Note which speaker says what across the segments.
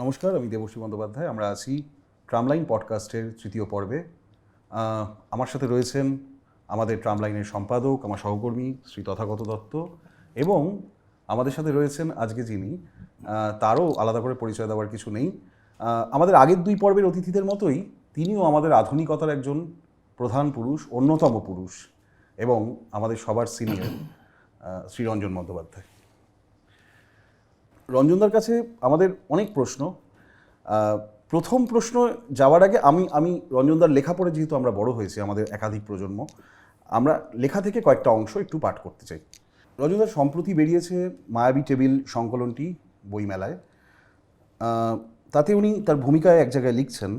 Speaker 1: নমস্কার, আমি দেবশ্রী বন্দ্যোপাধ্যায়। আমরা আছি ট্রামলাইন পডকাস্টের তৃতীয় পর্বে। আমার সাথে রয়েছেন আমাদের ট্রামলাইনের সম্পাদক, আমার সহকর্মী শ্রী তথাগত দত্ত, এবং আমাদের সাথে রয়েছেন আজকে যিনি, তারও আলাদা করে পরিচয় দেওয়ার কিছু নেই, আমাদের আগের দুই পর্বের অতিথিদের মতোই তিনিও আমাদের আধুনিকতার একজন প্রধান পুরুষ, অন্যতম পুরুষ, এবং আমাদের সবার সিনিয়র শ্রী রঞ্জন বন্দ্যোপাধ্যায়। রঞ্জনদার কাছে আমাদের অনেক প্রশ্ন। প্রথম প্রশ্ন যাওয়ার আগে আমি রঞ্জনদার লেখা পড়ে, যেহেতু আমরা বড় হয়েছি, আমাদের একাধিক প্রজন্ম, আমরা লেখা থেকে কয়েকটা অংশ একটু পাঠ করতে চাই। রঞ্জনদার সম্প্রতি বেরিয়েছে মায়াবী টেবিল সংকলনটি বইমেলায়। তাতে উনি তার ভূমিকায় এক জায়গায় লিখছেন,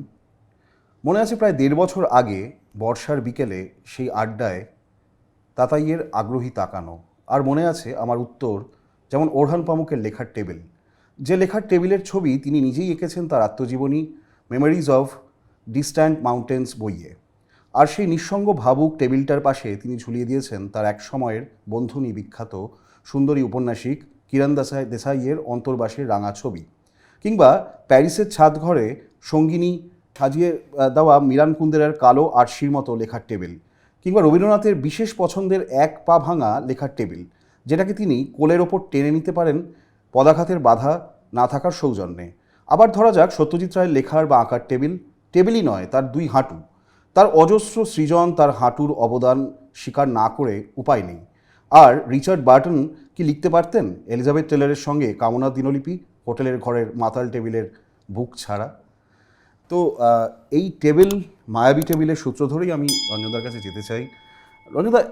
Speaker 1: মনে আছে প্রায় 1.5 বছর আগে বর্ষার বিকেলে সেই আড্ডায় তাতাইয়ের আগ্রহী তাকানো, আর মনে আছে আমার উত্তর যেমন ওরহান পামুকের লেখার টেবিল, যে লেখার টেবিলের ছবি তিনি নিজেই এঁকেছেন তার আত্মজীবনী মেমোরিজ অফ ডিস্ট্যান্ট মাউন্টেন্স বইয়ে। আর সেই নিঃসঙ্গ ভাবুক টেবিলটার পাশে তিনি ঝুলিয়ে দিয়েছেন তার এক সময়ের বন্ধুনি বিখ্যাত সুন্দরী উপন্যাসিক কিরণ দেসাইয়ের অন্তর্বাসের রাঙা ছবি, কিংবা প্যারিসের ছাদ ঘরে সঙ্গিনী সাজিয়ে দেওয়া মিলান কুন্দেরার কালো আরশির মতো লেখার টেবিল, কিংবা রবীন্দ্রনাথের বিশেষ পছন্দের এক পা ভাঙা লেখার টেবিল, যেটাকে তিনি কোলের ওপর টেনে নিতে পারেন পদাঘাতের বাধা না থাকার সৌজন্যে। আবার ধরা যাক সত্যজিৎ রায়ের লেখার বা আঁকার টেবিল, টেবিলই নয়, তার দুই হাঁটু, তার অজস্র সৃজন, তার হাঁটুর অবদান স্বীকার না করে উপায় নেই। আর রিচার্ড বার্টন কি লিখতে পারতেন এলিজাবেথ টেলরের সঙ্গে কামনা দিনলিপি হোটেলের ঘরের মাতাল টেবিলের বুক ছাড়া? তো এই টেবিল, মায়াবী টেবিলের সূত্র ধরেই আমি রঞ্জনদার কাছে যেতে চাই। রঞ্জনদা,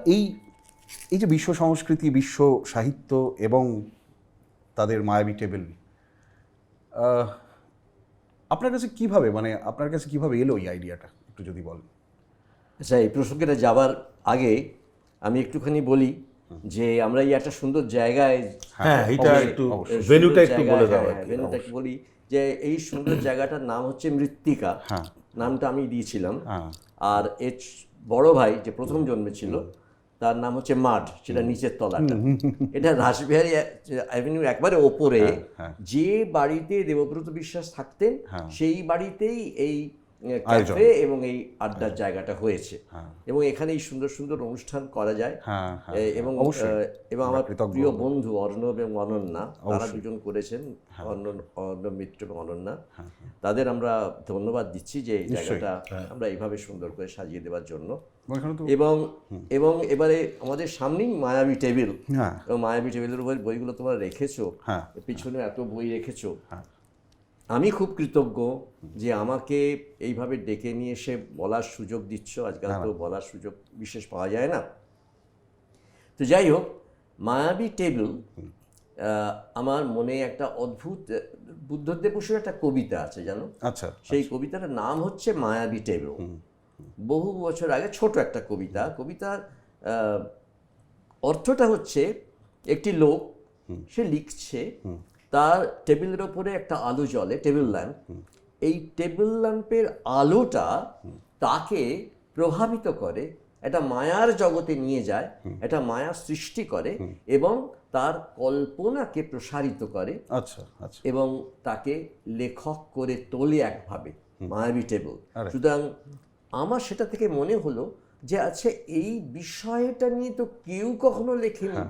Speaker 1: এই যে বিশ্ব সংস্কৃতি, বিশ্ব সাহিত্য এবং তাদের মায়াবী টেবিল, আপনার কাছে কিভাবে এলো এই আইডিয়াটা, একটু যদি বলেন।
Speaker 2: আচ্ছা, এই প্রসঙ্গটা যাবার আগে আমি একটুখানি বলি যে আমরা এই একটা সুন্দর জায়গায়,
Speaker 3: এটা একটু ভেন্যুটা একটু বলে দাও।
Speaker 2: ভেন্যুটা একটু বলি যে এই সুন্দর জায়গাটার নাম হচ্ছে মৃত্তিকা। নামটা আমি দিয়েছিলাম। আর এর বড় ভাই যে প্রথম জন্মেছিল তার নাম হচ্ছে মাড, সেটা নিচের তলাটা। এটা রাসবিহারী অ্যাভিনিউ একবারে ওপরে, যে বাড়িতে দেবব্রত বিশ্বাস থাকতেন সেই বাড়িতেই এই ক্যাফে এবং এই আড্ডার জায়গাটা হয়েছে, এবং এখানে এই সুন্দর সুন্দর অনুষ্ঠান করা যায়। এবং আমার প্রিয় বন্ধু অর্ণব এবং অনন্যা, তারা দুজন করেছেন, অর্ণব মিত্র এবং অনন্যা, তাদের আমরা ধন্যবাদ দিচ্ছি যে এই জায়গাটা আমরা এইভাবে সুন্দর করে সাজিয়ে দেওয়ার জন্য। এবং এবারে আমাদের সামনেই মায়াবী টেবিল, এবং মায়াবী টেবিলের উপর বইগুলো তোমরা রেখেছো, পিছনে এত বই রেখেছো। আমি খুব কৃতজ্ঞ যে আমাকে এইভাবে ডেকে নিয়ে এসে বলার সুযোগ দিচ্ছ। আজকাল তো বলার সুযোগ বিশেষ পাওয়া যায় না। তো যাই হোক, মায়াবী টেবিল, আমার মনে একটা অদ্ভুত বুদ্ধদেব বসুর একটা কবিতা আছে, জানো?
Speaker 1: আচ্ছা,
Speaker 2: সেই কবিতাটার নাম হচ্ছে মায়াবী টেবিল। বহু বছর আগে ছোট একটা কবিতা। কবিতার অর্থটা হচ্ছে, একটি লোক, সে লিখছে, তার টেবিলের ওপরে একটা আলো জ্বলে, টেবিল ল্যাম্প। এই টেবিল ল্যাম্পের আলোটা তাকে প্রভাবিত করে, একটা মায়ার জগতে নিয়ে যায়, একটা মায়া সৃষ্টি করে, এবং তার কল্পনাকে প্রসারিত করে, এবং তাকে লেখক করে তোলে একভাবে, মায়াবী টেবিল। সুতরাং আমার সেটা থেকে মনে হলো যে আচ্ছা, এই বিষয়টা নিয়ে তো কেউ কখনো লেখেনি।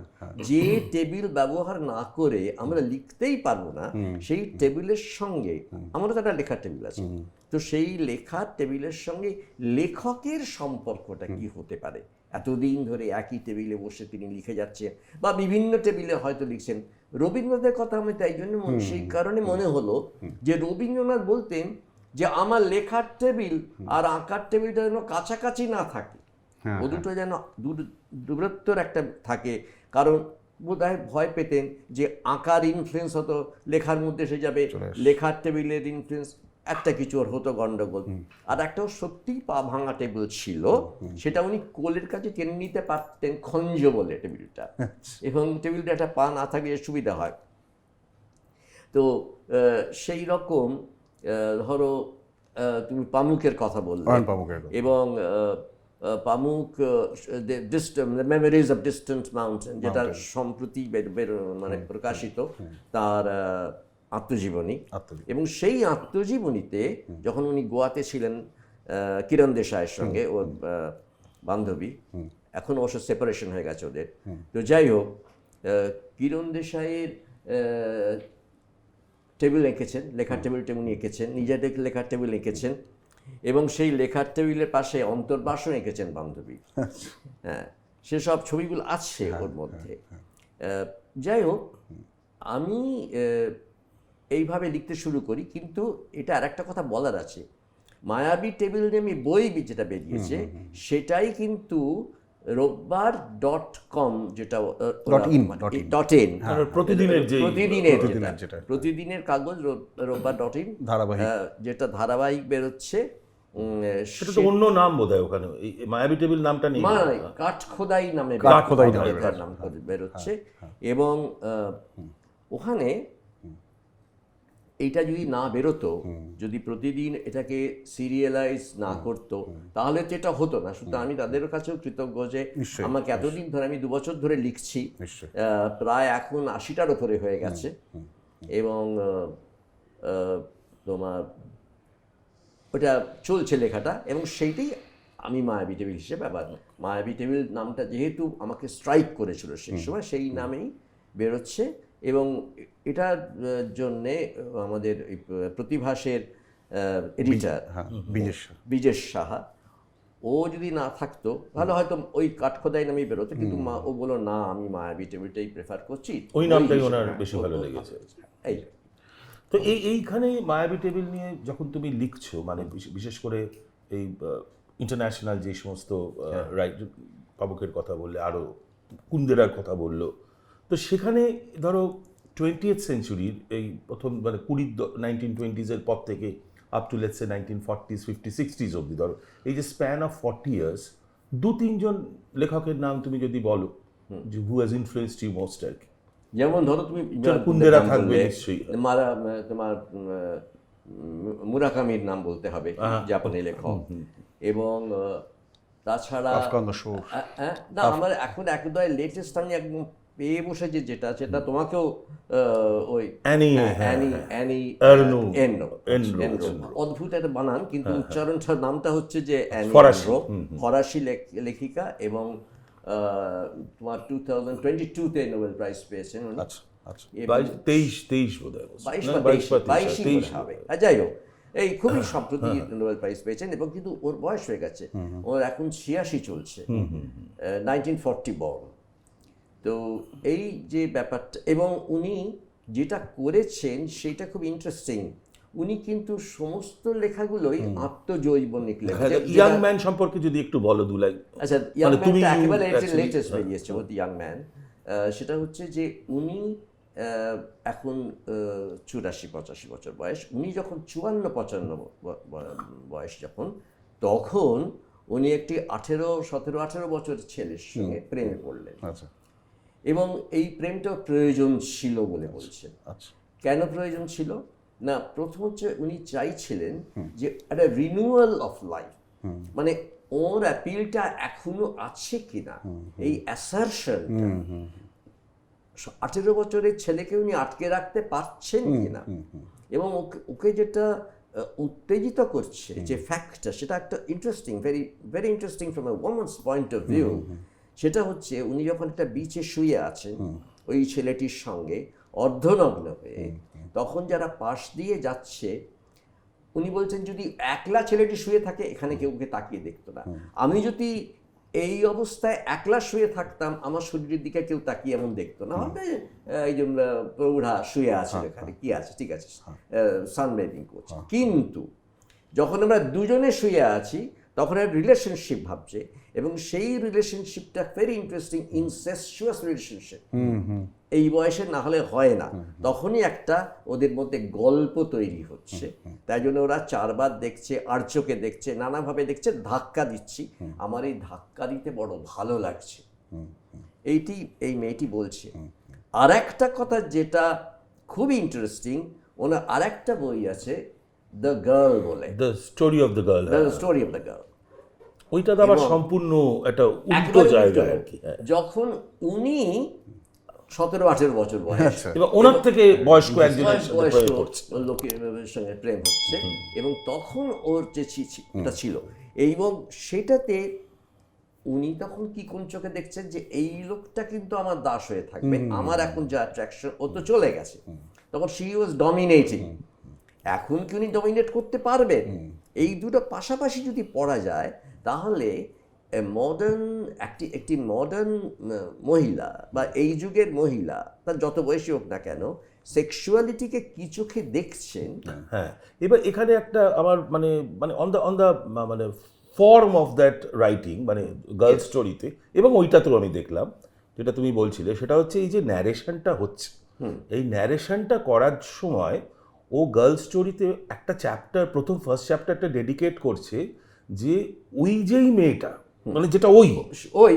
Speaker 2: যে টেবিল ব্যবহার না করে আমরা লিখতেই পারবো না, সেই টেবিলের সঙ্গে, আমারও তো একটা লেখার টেবিল আছে, তো সেই লেখার টেবিলের সঙ্গে লেখকের সম্পর্কটা কি হতে পারে? এতদিন ধরে একই টেবিলে বসে তিনি লিখে যাচ্ছেন, বা বিভিন্ন টেবিলে হয়তো লিখছেন। রবীন্দ্রনাথের কথা আমি তাই জন্য সেই কারণে মনে হলো যে রবীন্দ্রনাথ বলতেন যে আমার লেখার টেবিল আর আঁকার টেবিলটা যেন কাছাকাছি না থাকে, ও দুটো যেন দূরত্বর একটা থাকে। কারণ বোধহয় ভয় পেতেন যে আঁকার ইনফ্লুয়েন্স হতো লেখার মধ্যে এসে যাবে, লেখার টেবিলের ইনফ্লুয়েন্স একটা কিছু ওর হতো, গন্ডগোল। আর একটাও সত্যিই পা ভাঙা টেবিল ছিল, সেটা উনি কোলের কাছে টেনে নিতে পারতেন, খঞ্জ বলে টেবিলটা, এবং টেবিলটা একটা পা না থাকলে সুবিধা হয়। তো সেই রকম ধরো তুমি পামুকের কথা বললে, এবং পামুক মেমোরিজ অফ ডিস্ট্যান্ট মাউন্টেন, যেটা সম্প্রতি মানে প্রকাশিত, তার আত্মজীবনী,
Speaker 1: আত্মজীবনী।
Speaker 2: এবং সেই আত্মজীবনীতে যখন উনি গোয়াতে ছিলেন কিরণ দেশাইয়ের সঙ্গে, ওর বান্ধবী, এখন অবশ্য সেপারেশন হয়ে গেছে ওদের, তো যাই হোক, কিরণ দেশাইয়ের টেবিল এঁকেছেন, লেখার টেবিলটা উনি এঁকেছেন, নিজেদের লেখার টেবিল এঁকেছেন, এবং সেই লেখার টেবিলের পাশে অন্তর্বাসন এঁকেছেন বান্ধবী। হ্যাঁ, সেসব ছবিগুলো আছে ওর মধ্যে। যাই হোক, আমি এইভাবে লিখতে শুরু করি, কিন্তু এটা আর একটা কথা বলার আছে, মায়াবী টেবিল নেমে বই যেটা বেরিয়েছে সেটাই কিন্তু robbar.com, যেটা .in,
Speaker 3: প্রতিদিনের যে
Speaker 2: প্রতিদিনের কাগজ robbar.in,
Speaker 1: ধারাবাহিক,
Speaker 2: যেটা ধারাবাহিক বেরোচ্ছে।
Speaker 3: সেটা তো অন্য নাম বোধহয় ওখানে, এই মায়াবী টেবিল নামটা নেই,
Speaker 2: কাঠখোদাই নামে নাম বেরোচ্ছে। এবং ওখানে এইটা যদি না বেরোতো, যদি প্রতিদিন এটাকে সিরিয়ালাইজ না করতো, তাহলে তো এটা হতো না। সুতরাং আমি তাদের কাছেও কৃতজ্ঞ যে আমাকে এতদিন ধরে, আমি 2 বছর ধরে লিখছি, প্রায় এখন 80টার উপরে হয়ে গেছে, এবং তোমার ওটা চলছে লেখাটা, এবং সেইটাই আমি মায়াবী টেবিল হিসেবে ব্যবহার। মায়াবী টেবিল নামটা যেহেতু আমাকে স্ট্রাইক করেছিল সেই সময়, সেই নামেই বেরোচ্ছে। এবং এটার জন্যে আমাদের প্রতিভাসের এডিটার বিজেশ সাহা, ও যদি না থাকতো তাহলে হয়তো ওই কাঠখোদাই নামেই বেরোতো, কিন্তু ও বললো না, আমি মায়াবী টেবিলটাই প্রেফার করছি,
Speaker 3: ওই নামটাই ওনার বেশি ভালো লেগেছে।
Speaker 2: এই
Speaker 3: তো এইখানে মায়াবী টেবিল নিয়ে যখন তুমি লিখছো, মানে বিশেষ করে এই ইন্টারন্যাশনাল যে সমস্ত রাইট, পাবকের কথা বললে, আরও কুন্দেরার কথা বললো, তো সেখানে ধরো 20th সেঞ্চুরির এই প্রথম, মানে 1920s পর থেকে up to let's say 1940s, 50s, 60s অবধি, ধরো এই যে স্প্যান অফ 40 years, 2-3 জন লেখকের নাম তুমি যদি বলো যে who has influenced you most আর কি।
Speaker 2: যেমন ধরো তুমি
Speaker 3: কুন্দেরা থাকবে নিশ্চয়ই,
Speaker 2: তোমার মুরাকামির নাম বলতে হবে, জাপানি লেখক। এবং তাছাড়া না, আমার এখন একদম লেটেস্ট আমি একদম পেয়ে বসেছি যেটা, সেটা তোমাকেও ওই অ্যানি অদ্ভুত একটা বানান, কিন্তু উচ্চারণটা, নামটা হচ্ছে যে ফরাসি লেখিকা, এবং তোমার 2022-তে নোবেল প্রাইজ পেয়েছেন উনি।
Speaker 3: 23 বোধহয়,
Speaker 2: 22 হবে। যাই হোক, এই খুবই সম্প্রতি নোবেল প্রাইজ পেয়েছেন, এবং কিন্তু ওর বয়স হয়ে গেছে, ওর এখন 86 চলছে, 1940 বর্ন। তো এই যে ব্যাপারটা, এবং উনি যেটা করেছেন সেটা খুব ইন্টারেস্টিং। উনি কিন্তু সমস্ত লেখাগুলোই আত্মজৈবনিক লেখা।
Speaker 3: ইয়াং ম্যান সম্পর্কে যদি একটু বলো 2 লাইন।
Speaker 2: আচ্ছা, ইয়াং ম্যানটা একেবারে লেটেস্ট বেরিয়েছে, ওই ইয়াং ম্যান। সেটা হচ্ছে যে উনি এখন 84-85 বছর বয়স। উনি যখন 54-55 বয়স যখন, তখন উনি একটি 18 বছর ছেলের সঙ্গে প্রেমে পড়লেন। এবং এই প্রেমটা প্রয়োজন ছিল বলে বলছেন। কেন প্রয়োজন ছিল না, প্রথম হচ্ছে উনি চাইছিলেন যে একটা রিনিউয়াল অফ লাইফ, মানে ওর অ্যাপিলটা এখনো আছে কিনা, এই অ্যাসারশনটা 18 বছরের ছেলেকে উনি আটকে রাখতে পারছেন কিনা, এবং ওকে যেটা উত্তেজিত করছে যে ফ্যাক্টটা, সেটা একটা interesting, very very interesting from a woman's point of view. সেটা হচ্ছে উনি যখন একটা বিচে শুয়ে আছেন ওই ছেলেটির সঙ্গে অর্ধনগ্ন হয়ে, তখন যারা পাশ দিয়ে যাচ্ছে, উনি বলছেন যদি একলা ছেলেটি শুয়ে থাকে এখানে কেউ ওকে তাকিয়ে দেখতো না, আমি যদি এই অবস্থায় একলা শুয়ে থাকতাম আমার শরীরের দিকে কেউ তাকিয়ে এমন দেখতো না, হবে এই যে প্রৌঢ়া শুয়ে আছে এখানে, কি আছে, ঠিক আছে, সানবেদিং করছে। কিন্তু যখন আমরা দুজনে শুয়ে আছি তখন একটা রিলেশনশিপ ভাবছে, এবং সেই রিলেশনশিপটা ভেরি ইন্টারেস্টিং, ইনসেসুয়াস রিলেশনশিপ। এই বয়সে না হলে হয় না, তখনই একটা ওদের মধ্যে গল্প তৈরি হচ্ছে। তাই জন্য ওরা 4 বার দেখছে, আর চোখে দেখছে, নানাভাবে দেখছে, ধাক্কা দিচ্ছি, আমার এই ধাক্কা দিতে বড় ভালো লাগছে, এই মেয়েটি বলছে। আর একটা কথা যেটা খুবই ইন্টারেস্টিং, ওনার আর একটা বই আছে দ্য গার্ল বলে,
Speaker 3: the story of the girl,
Speaker 2: story of the girl.
Speaker 3: ওইটা তো আবার সম্পূর্ণ একটা উল্টো জায়গা আর কি।
Speaker 2: যখন উনি 17-18 বছর বয়স,
Speaker 1: আচ্ছা।
Speaker 3: এবং ওনার থেকে বয়স্ক একজনের সাথে
Speaker 2: বয়স্ক
Speaker 3: প্রেম করছে।
Speaker 2: লোকের সঙ্গে প্রেম হচ্ছে, এবং তখন ওর যে এটা ছিল এবং সেটাতে উনি তখন কি কোন চোখে দেখছেন যে এই লোকটা কিন্তু আমার দাস হয়ে থাকবে, আমার এখন যা অ্যাট্রাকশন ও তো চলে গেছে, তখন শি ওয়াজ ডমিনেটিং। এখন কি উনি ডমিনেট করতে পারবেন? এই দুটো পাশাপাশি যদি পড়া যায় তাহলে মডার্ন একটি মডার্ন মহিলা বা এই যুগের মহিলা, তার যত বয়সী হোক না কেন, সেক্সুয়ালিটিকে কি চোখে দেখছেন।
Speaker 3: হ্যাঁ, এবার এখানে একটা আমার মানে মানে অন দ্য মানে ফর্ম অফ দ্যাট রাইটিং, মানে গার্ল স্টোরিতে, এবং ওইটাতেও আমি দেখলাম যেটা তুমি বলছিলে, সেটা হচ্ছে এই যে ন্যারেশনটা হচ্ছে, এই ন্যারেশনটা করার সময় ও গার্ল স্টোরিতে একটা চ্যাপ্টার, প্রথম ফার্স্ট চ্যাপ্টারটা ডেডিকেট করছে যে ওই যেই মেয়েটা, মানে যেটা
Speaker 2: ওই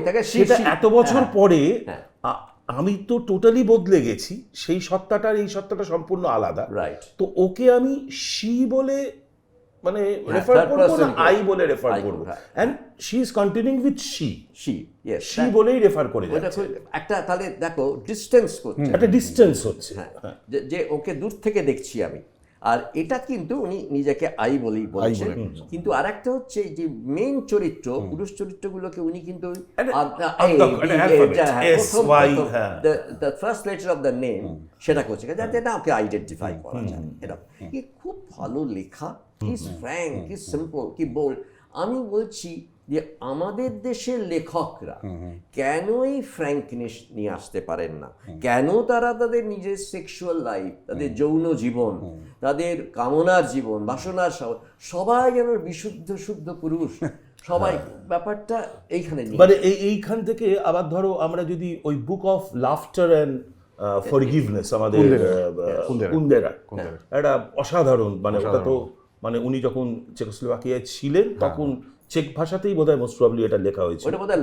Speaker 2: তাকে
Speaker 3: সেটা এত বছর পরে
Speaker 2: হ্যাঁ।
Speaker 3: আমি তো টোটালি বদলে গেছি, সেই সত্তাটার এই সত্তাটা সম্পূর্ণ আলাদা,
Speaker 2: রাইট।
Speaker 3: তো ওকে আমি শি বলে মানে রেফার
Speaker 2: third
Speaker 3: করবো না
Speaker 2: person
Speaker 3: আই বলে রেফার
Speaker 2: I
Speaker 3: করবো,
Speaker 2: হ্যাঁ।
Speaker 3: And she is continuing with she,
Speaker 2: yes,
Speaker 3: she বলেই রেফার করে
Speaker 2: ওটা
Speaker 3: যাচ্ছে,
Speaker 2: একটা তাহলে দেখো ডিস্টেন্স করছে,
Speaker 3: একটা ডিস্টেন্স হচ্ছে।
Speaker 2: হ্যাঁ, যে ওকে দূর থেকে দেখছি আমি, আর এটা কিন্তু উনি নিজেকে আই বলেই বলছেন। কিন্তু আর একটা হচ্ছে যে মেইন চরিত্র, পুরুষ চরিত্রগুলোকে উনি কিন্তু the first letter of the name সেটা করছে, যাতে না ওকে আইডেন্টিফাই করা যায়। এটা কি খুব ভালো লেখা, কি ফ্র্যাঙ্ক, কি সিম্পল, কি বোল্ড। আমি বলছি যে আমাদের দেশের লেখকরা কেন এই ফ্র্যাঙ্কনেস নিয়ে আসতে পারেন না? কেন তারা তাদের নিজের সেক্সুয়াল লাইফ, তাদের যৌন জীবন, তাদের কামনার জীবন, বাসনার সবাই যেন বিশুদ্ধ শুদ্ধ পুরুষ, সবাই ব্যাপারটা এইখানে নিয়ে
Speaker 3: মানে এইখান থেকে আবার ধরো আমরা যদি ওই book of laughter and forgiveness, আমাদের কুন্দেরা, একটা অসাধারণ, মানে ওটা তো মানে উনি যখন চেকোস্লোভাকিয়ায় ছিলেন তখন চেক ভাষাতেই বোধহয় মোস্ট প্রবাবলি এটা লেখা হয়েছে,
Speaker 2: ওটা বোধহয়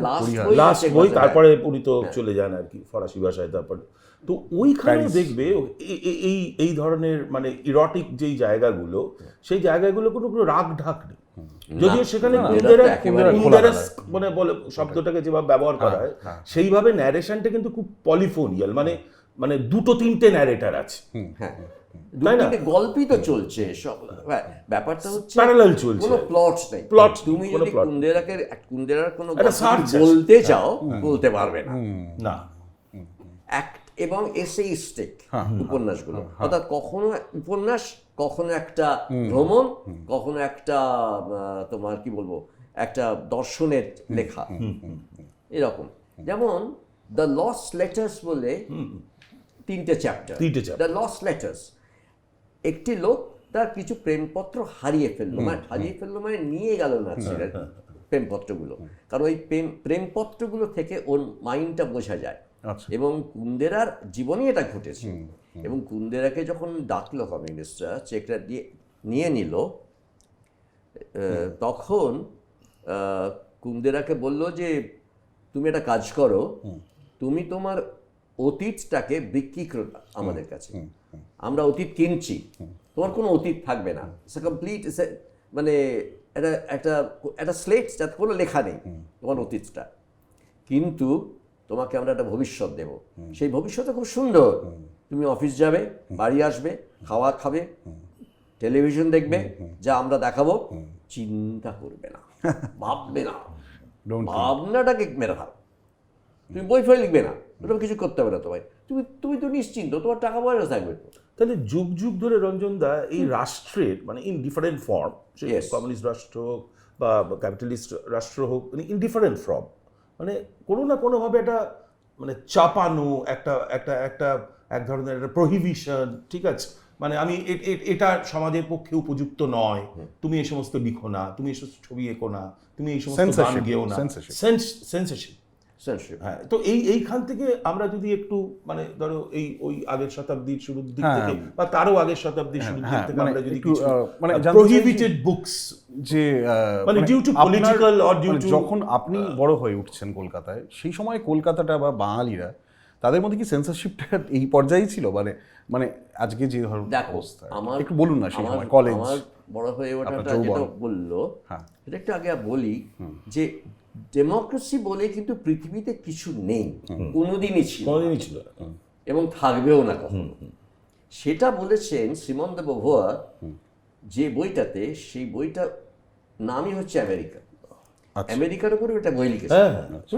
Speaker 3: লাস্ট বই, তারপরে উনি তো চলে যান আর কি ফরাসি ভাষায়। তারপর তো ওইখানেও দেখবে এই ধরনের মানে ইরোটিক যেই জায়গাগুলো, সেই জায়গাগুলো কোনো রাগ ঢাক নেই, যদিও সেখানে কুন্দেরা মানে বলে শব্দটাকে যেভাবে ব্যবহার করা হয়, সেইভাবে ন্যারেশনটা কিন্তু খুব পলিফোনিয়াল, মানে মানে দুটো তিনটে ন্যারেটার আছে,
Speaker 2: গল্পই তো চলছে সব, ব্যাপারটা হচ্ছে
Speaker 3: প্যারালাল চলছে,
Speaker 2: কোনো প্লট নেই।
Speaker 3: প্লট
Speaker 2: তুমি যদি কুন্দেরার কোনো
Speaker 3: একটা সার্চ আছে।
Speaker 2: বলতে চাও বলতে পারবে না,
Speaker 3: না,
Speaker 2: এবং এসেইস্টিক উপন্যাসগুলো, অর্থাৎ কখনো উপন্যাস, কখনো একটা ভ্রমণ, কখনো একটা তোমার কি বলবো একটা দর্শনের লেখা, এরকম। যেমন দ্য লস্ট লেটার্স বলে 3টে চ্যাপ্টার, দ্য লস্ট লেটার্স। একটি লোক তার কিছু প্রেমপত্র হারিয়ে ফেললো, মানে নিয়ে গেল না ছেলের প্রেমপত্রগুলো, কারণ ওই প্রেমপত্রগুলো থেকে ওর মাইন্ডটা বোঝা যায়। এবং কুন্দেরার জীবনে এটা ঘটেছে, এবং কুন্দেরাকে যখন ডাকলো কমিউনিস্টরা, চেকটা দিয়ে নিয়ে নিল, তখন কুন্দেরাকে বলল যে তুমি একটা কাজ করো, তুমি তোমার অতীতটাকে বিক্রি করো আমাদের কাছে, আমরা অতীত কিনছি, তোমার কোনো অতীত থাকবে না, কমপ্লিট, মানে একটা একটা একটা স্লেট যাতে কোনো লেখা নেই তোমার অতীতটা, কিন্তু তোমাকে আমরা একটা ভবিষ্যৎ দেব, সেই ভবিষ্যৎটা খুব সুন্দর, তুমি অফিস যাবে, বাড়ি আসবে, খাওয়া খাবে, টেলিভিশন দেখবে, যা আমরা দেখাবো, চিন্তা করবে না, ভাববে না, ভাবনাটাকে মেরে ফেলো, তুমি বই ফই লিখবে না, ওটা কিছু করতে হবে না তোমায়, তুমি তো নিশ্চিন্ত, তোমার টাকা পয়সা থাকবে।
Speaker 3: তাহলে যুগ যুগ ধরে রঞ্জনদা এই রাষ্ট্রের মানে ইন ডিফারেন্ট ফর্ম, কমিউনিস্ট রাষ্ট্র হোক বা ক্যাপিটালিস্ট রাষ্ট্র হোক, মানে ইন ডিফারেন্ট ফর্ম, মানে কোনো না কোনোভাবে একটা মানে চাপানো, একটা একটা একটা এক ধরনের একটা প্রহিবিশন, ঠিক আছে, মানে আমি এটা সমাজের পক্ষে উপযুক্ত নয়, তুমি এই সমস্ত লিখো না, তুমি এই সমস্ত ছবি এঁকো না, তুমি এই সমস্ত গান গেও না, সেন্সরশিপ। হ্যাঁ, তো এইখান থেকে আমরা যদি একটু মানে ধরো ওই আগের শতাব্দীর শুরুর দিক থেকে বা তারও আগের শতাব্দীর শুরুর দিক থেকে আমরা যদি কিছু মানে প্রহিবিটেড বুকস, যে মানে due to political or due to,
Speaker 1: যখন আপনি বড় হয়ে উঠছেন কলকাতায়, সেই সময় কলকাতাটা বা বাঙালিরা তাদের মধ্যে কি সেন্সরশিপটা এই পর্যায়ে ছিল? মানে মানে আজকে যে ধরনের অবস্থা, একটু বলুন না। সেই সময় কলেজ,
Speaker 2: আমার বড় হয়ে ওঠাটা যেটা বললো, এটা একটু আগে বলি যে ডেমোক্রেসি বলে কিন্তু পৃথিবীতে কিছু নেই, কোনোদিনই ছিল না।
Speaker 3: কোনোদিনই ছিল না।
Speaker 2: এবং থাকবেও না কখনো। সেটা বলেছেন সিমন দে বোভোয়ার যে বইটাতে, সেই বইটা নামই হচ্ছে আমেরিকা। আমেরিকার উপরে একটা বই লিখেছে,
Speaker 3: হ্যাঁ,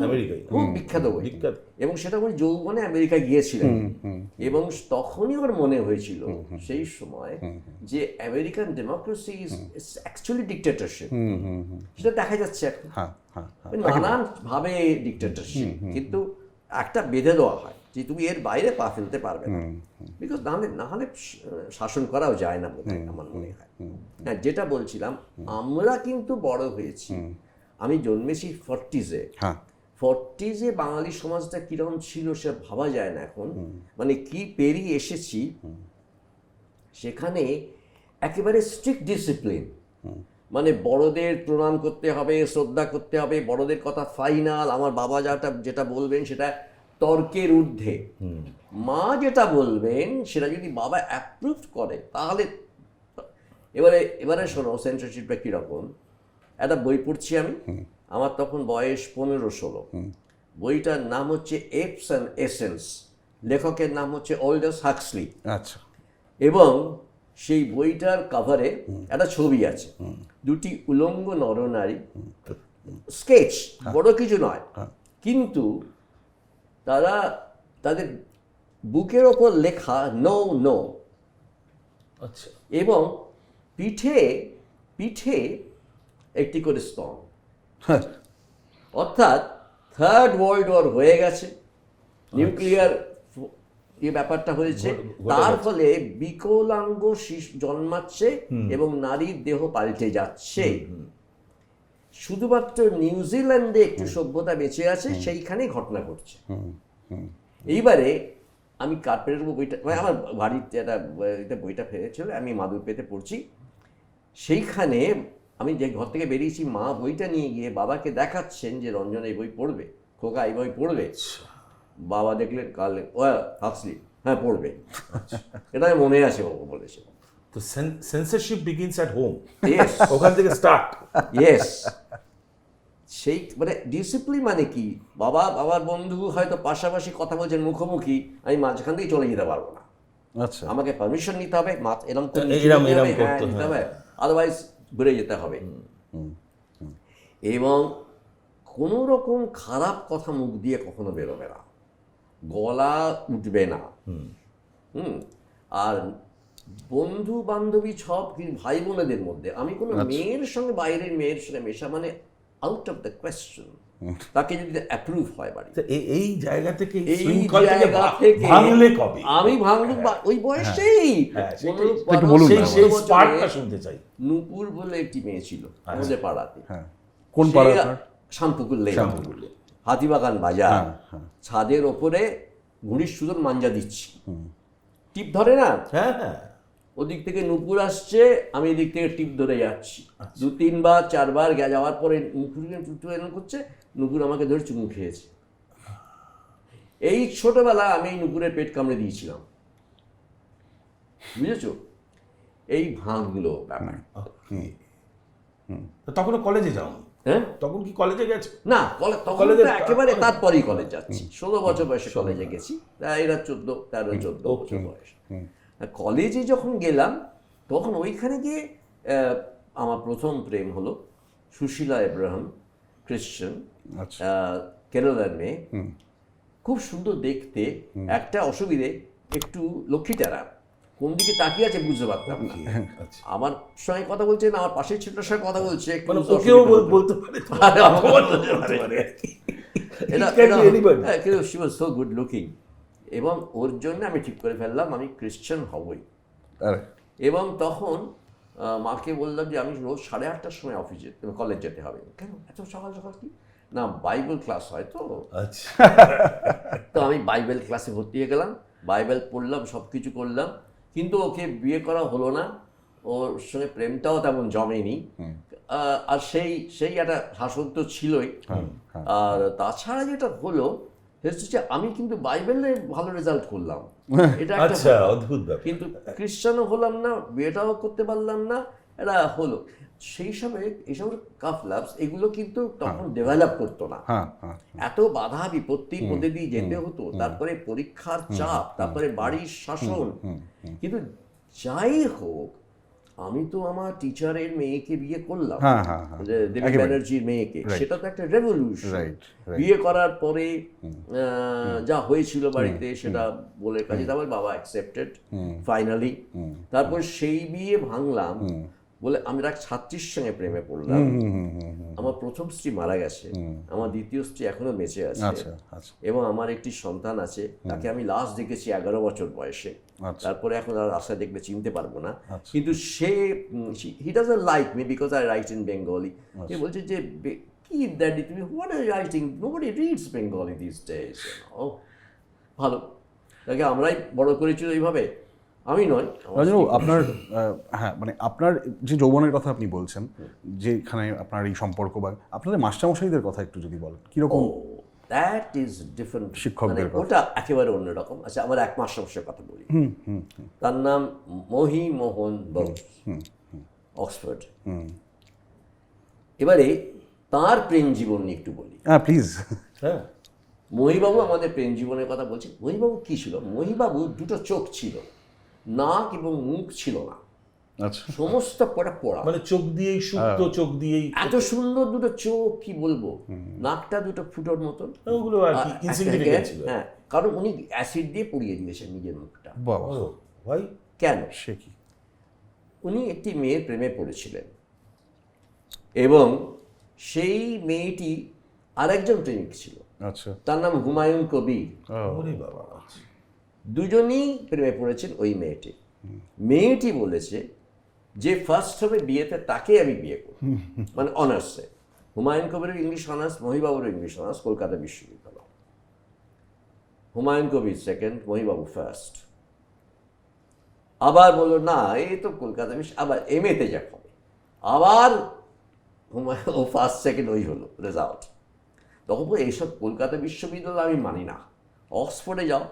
Speaker 3: আমেরিকায়
Speaker 2: খুব বিখ্যাত বই।
Speaker 3: বিখ্যাত।
Speaker 2: এবং সেটা উনি যৌবনে আমেরিকা গিয়েছিলেন, এবং তখনই ওর মনে হয়েছিল সেই সময় যে American democracy is actually dictatorship. সেটা দেখা যাচ্ছে এখন
Speaker 1: হ্যাঁ হ্যাঁ
Speaker 2: নানান ভাবে ডিক্টেটরশিপ, কিন্তু একটা বেঁধে দেওয়া হয় যে তুমি এর বাইরে পা ফেলতে পারবে না, বিকজ না হলে শাসন করাও যায় না বোধহয়, আমার মনে হয়। হ্যাঁ, যেটা বলছিলাম, আমরা কিন্তু বড় হয়েছি, আমি জন্মেছি 40s-এ।
Speaker 1: হ্যাঁ
Speaker 2: 40s-এ বাঙালি সমাজটা কিরকম ছিল সে ভাবা যায় না এখন, মানে কি পেরিয়ে এসেছি। সেখানে একেবারে স্ট্রিক্ট ডিসিপ্লিন, মানে বড়দের প্রণাম করতে হবে, শ্রদ্ধা করতে হবে, বড়দের কথা ফাইনাল, আমার বাবা যেটা বলবেন সেটা তর্কের ঊর্ধ্বে, মা যেটা বলবেন সেটা যদি বাবা অ্যাপ্রুভ করে তাহলে। এবারে শোনো সেন্সরশিপটা কীরকম। একটা বই পড়ছি আমি, আমার তখন বয়স 15-16। বইটার নাম হচ্ছে এপস অ্যান্ড এসেন্স, লেখকের নাম হচ্ছে অল্ডাস হাক্সলি।
Speaker 1: আচ্ছা
Speaker 2: এবং সেই বইটার কাভারে একটা ছবি আছে, দুটি উলঙ্গ নরনারী, স্কেচ, বড় কিছু নয়, কিন্তু তারা তাদের বুকের ওপর লেখা নো নো,
Speaker 3: আচ্ছা,
Speaker 2: এবং পিঠে পিঠে একটি করে স্তন। অর্থাৎ থার্ড ওয়ার্ল্ড ওয়ার হয়ে গেছে, নিউক্লিয়ার যে ব্যাপারটা হয়েছে, তার ফলে বিকলাঙ্গ শিশু জন্মাচ্ছে এবং নারীর দেহ পাল্টে যাচ্ছে। শুধুমাত্র নিউজিল্যান্ডে একটু সভ্যতা বেঁচে আছে, সেইখানে ঘটনা ঘটছে। এইবারে আমি কার্পেটের উপর বইটা, মানে আমার বাড়িতে একটা বইটা ফেলেছিল, আমি মাদুর পেতে পড়ছি। সেইখানে আমি যে ঘর থেকে বেরিয়েছি, মা বইটা নিয়ে গিয়ে বাবাকে দেখাচ্ছেন যে রঞ্জন এই বই পড়বে, খোকা এই বই পড়বে। বাবা দেখলেন, কালে হাসলি, হ্যাঁ পড়বে। এটা আমি মনে আছে, বাবা বলেছে।
Speaker 3: তো censorship begins at home,
Speaker 2: yes
Speaker 3: ওখান থেকে স্টার্ট।
Speaker 2: ইয়েস, সেই মানে ডিসিপ্লিন মানে কি, বাবার বন্ধু হয়তো পাশাপাশি কথা বলছেন মুখোমুখি, আমি মাঝখান থেকে চলে যেতে পারবো না,
Speaker 1: আচ্ছা
Speaker 2: আমাকে পারমিশন নিতে হবে, এরকম
Speaker 3: করতে
Speaker 2: হবে, আদারওয়াইজ ঘুরে যেতে হবে। এবং কোনো রকম খারাপ কথা মুখ দিয়ে কখনো বেরোবে না, গলা উঠবে না। আর বন্ধু বান্ধবী সব ভাই বোনেদের মধ্যে আমি কোনো মেয়ের সঙ্গে, বাইরের মেয়ের সঙ্গে মেশা মানে আউট অফ দ্য কোয়েশ্চেন, তাকে যদি অ্যাপ্রুভ হয় বাড়ি।
Speaker 3: এই জায়গা থেকে
Speaker 2: এই জায়গা থেকে
Speaker 3: ভাঙলে কবে
Speaker 2: আমি ভাঙলুম ওই বয়সেই।
Speaker 3: সেই স্পার্কটা শুনতে চাই।
Speaker 2: নূপুর বলে একটি মেয়ে ছিল আমাদের পাড়াতে।
Speaker 1: কোন পাড়া?
Speaker 2: শামপুকুর লেন, হাতিবাগান বাজার। ছাদের ওপরে ঘুড়ির সুদন মাঞ্জা দিচ্ছি, টিপ ধরে না,
Speaker 3: হ্যাঁ হ্যাঁ,
Speaker 2: ওদিক থেকে নূপুর আসছে, আমি এদিক থেকে টিপ ধরে যাচ্ছি। 2-3বার 4বার যাওয়ার পরে নূপুর এরকম করছে, নূপুর আমাকে ধরে চুমু খেয়েছে। এই ছোটবেলা আমি নূপুরের পেট কামড়ে দিয়েছিলাম, বুঝেছো? এই ভাঙলো ব্যাপার।
Speaker 3: তখনও কলেজে যাও?
Speaker 2: হ্যাঁ,
Speaker 3: তখন কি কলেজে গেছো?
Speaker 2: না, তখন তো একেবারে তারপরেই কলেজ যাচ্ছি। 16 বছর বয়সে কলেজে গেছি, এরা 14 বছর বয়স। কলেজে যখন গেলাম তখন ওইখানে গিয়ে আমার প্রথম প্রেম হলো সুশীলা এব্রাহাম, ক্রিশ্চিয়ান, কেরালার মেয়ে, খুব সুন্দর দেখতে। একটা অসুবিধে, একটু লক্ষ্মীটারা, কোন দিকে তাকিয়ে আছে বুঝতে পারতাম না। আমার সঙ্গে কথা বলছে না, আমার পাশের ছেলেটার সঙ্গে কথা বলছে,
Speaker 3: ওকেও বলতে পারে।
Speaker 2: She was so good looking. এবং ওর জন্য আমি ঠিক করে ফেললাম আমি ক্রিশ্চিয়ান হবই। এবং তখন মাকে বললাম যে আমি রোজ 8:30টার সময় অফিসে কলেজ যেতে হবে। কেন এত সকাল সকাল? কি না, বাইবেল ক্লাস হয় তো। তো আমি বাইবেল ক্লাসে ভর্তি হয়ে গেলাম, বাইবেল পড়লাম, সব কিছু করলাম, কিন্তু ওকে বিয়ে করা হলো না, ওর সঙ্গে প্রেমটাও তেমন জমেনি। আর সেই একটা শাসন তো ছিলই। আর তাছাড়া যেটা হলো হচ্ছে আমি কিন্তু বাইবেলে ভালো রেজাল্ট করলাম, এটা একটা অদ্ভুত ব্যাপার। কিন্তু খ্রিস্টানও হলাম না, বিয়েটাও করতে পারলাম না, এটা হলো। সেই সময় এইসব কাফ লাভস এগুলো কিন্তু তখন ডেভেলপ করতো না।
Speaker 1: হ্যাঁ হ্যাঁ
Speaker 2: এত বাধা বিপত্তির মধ্যে দিয়ে যেতে হতো, তারপরে পরীক্ষার চাপ, তারপরে বাড়ির শাসন। কিন্তু যাই হোক, আমি তো আমার টিচারের মেয়েকে বিয়ে করলাম,
Speaker 1: হ্যাঁ, হ্যাঁ, হ্যাঁ।
Speaker 2: যে দেবী
Speaker 1: একেবারে।
Speaker 2: ব্যানার্জির মেয়েকে, সেটা তো একটা রেভলিউশন।
Speaker 1: Right, right.
Speaker 2: বিয়ে করার পরে যা হয়েছিল বাড়িতে সেটা বলে কাজে, তারপর বাবা অ্যাকসেপ্টেড ফাইনালি। তারপর সেই বিয়ে ভাঙলাম বলে আমি এক ছাত্রীর সঙ্গে প্রেমে পড়লাম। আমার প্রথম স্ত্রী মারা গেছে, আমার দ্বিতীয় স্ত্রী এখনো বেঁচে আছে,
Speaker 1: আচ্ছা আচ্ছা
Speaker 2: এবং আমার একটি সন্তান আছে, তাকে আমি লাস্ট দেখেছি 11 বছর বয়সে।
Speaker 1: আচ্ছা।
Speaker 2: তারপরে এখন আর রাস্তায় দেখলে চিনতে পারবো না। কিন্তু সে he doesn't like me because I write in Bengali. সে বলছে যে কি দ্যাডি তুমি what are writing, nobody reads Bengali this days. ও ভালো, তাকে আমরাই বড় করেছি এইভাবে, আমি নয়।
Speaker 1: রঞ্জনবাবু, আপনার হ্যাঁ মানে আপনার যে যৌবনের কথা আপনি বলছেন, যেখানে আপনার এই সম্পর্ক, বা আপনাদের মাস্টারমশাইদের কথা একটু যদি বলেন, কিরকম
Speaker 2: দ্যাট ইজ ডিফারেন্ট,
Speaker 1: শিক্ষকদের কথা।
Speaker 2: ওটা একেবারে অন্যরকম। আচ্ছা, আমার এক মাস্টারমশাইয়ের কথা বলি। তার নাম মোহন বোস, অক্সফোর্ড। এবারে তার প্রেম জীবন নিয়ে একটু বলি।
Speaker 1: হ্যাঁ প্লিজ।
Speaker 3: হ্যাঁ,
Speaker 2: মহিবাবু আমাদের প্রেম জীবনের কথা বলছি। মহিবাবু কি ছিল? মহিবাবু দুটো চোখ ছিল, নাক এবং মুখ ছিল না,
Speaker 1: আচ্ছা
Speaker 2: সমস্ত পড়া।
Speaker 3: মানে চোখ দিয়েই সুপ্ত, চোখ দিয়েই
Speaker 2: এত সুন্দর দুটো চোখ, কি বলবো, নাকটা দুটো ফুটোর মতন।
Speaker 3: ওগুলো আর কি ইনসিগনিফিকেন্ট ছিল।
Speaker 2: হ্যাঁ, কারণ উনি অ্যাসিড দিয়ে পুড়িয়ে দিয়েছেন নিজের মুখটা।
Speaker 1: বাবা,
Speaker 3: ও ভাই,
Speaker 2: কেন?
Speaker 1: সে কি?
Speaker 2: উনি একটি মেয়ের প্রেমে পড়েছিলেন, এবং সেই মেয়েটি আরেকজন প্রেমিক ছিল,
Speaker 1: আচ্ছা
Speaker 2: তার নাম হুমায়ুন কবির।
Speaker 3: ওরে বাবা,
Speaker 2: দুজনেই প্রেমে পড়েছেন ওই মেয়েটি। মেয়েটি বলেছে যে ফার্স্ট হবে বিয়েতে তাকে আমি বিয়ে করব, মানে অনার্সে। হুমায়ুন কবিরের ইংলিশ অনার্স, মহিবাবুর ইংলিশ অনার্স, কলকাতা বিশ্ববিদ্যালয়। Humayun Kabir second, Mahibabu first. আবার বললো না, এই তো কলকাতা আবার এমএতে যা হবে, আবার হুমায়ুন ও ফার্স্ট সেকেন্ড ওই হলো রেজাল্ট। তখন এইসব কলকাতা বিশ্ববিদ্যালয় আমি মানি না, অক্সফোর্ডে যাও,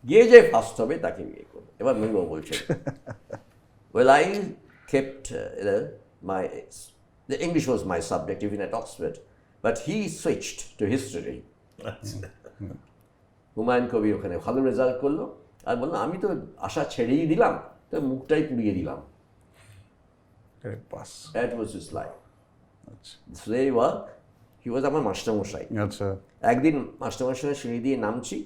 Speaker 2: গিয়ে যে ফার্স্ট হবে তাকে বিয়ে করো। এবার মহিবাবু বলছেন, well, I kept the English was my subject even at Oxford, but he switched to history. Humayun Kabir ওখানে ভালো রেজাল্ট করলো, আর বললো আমি তো আশা ছেড়েই দিলাম, তো মুখটাই পুড়িয়ে দিলাম।
Speaker 1: Pass.
Speaker 2: That was his life.
Speaker 1: আচ্ছা
Speaker 2: Slave work. He was আমার মাস্টারমশাই।
Speaker 1: আচ্ছা
Speaker 2: একদিন মাস্টারমশাই সিঁড়ি দিয়ে নামছি,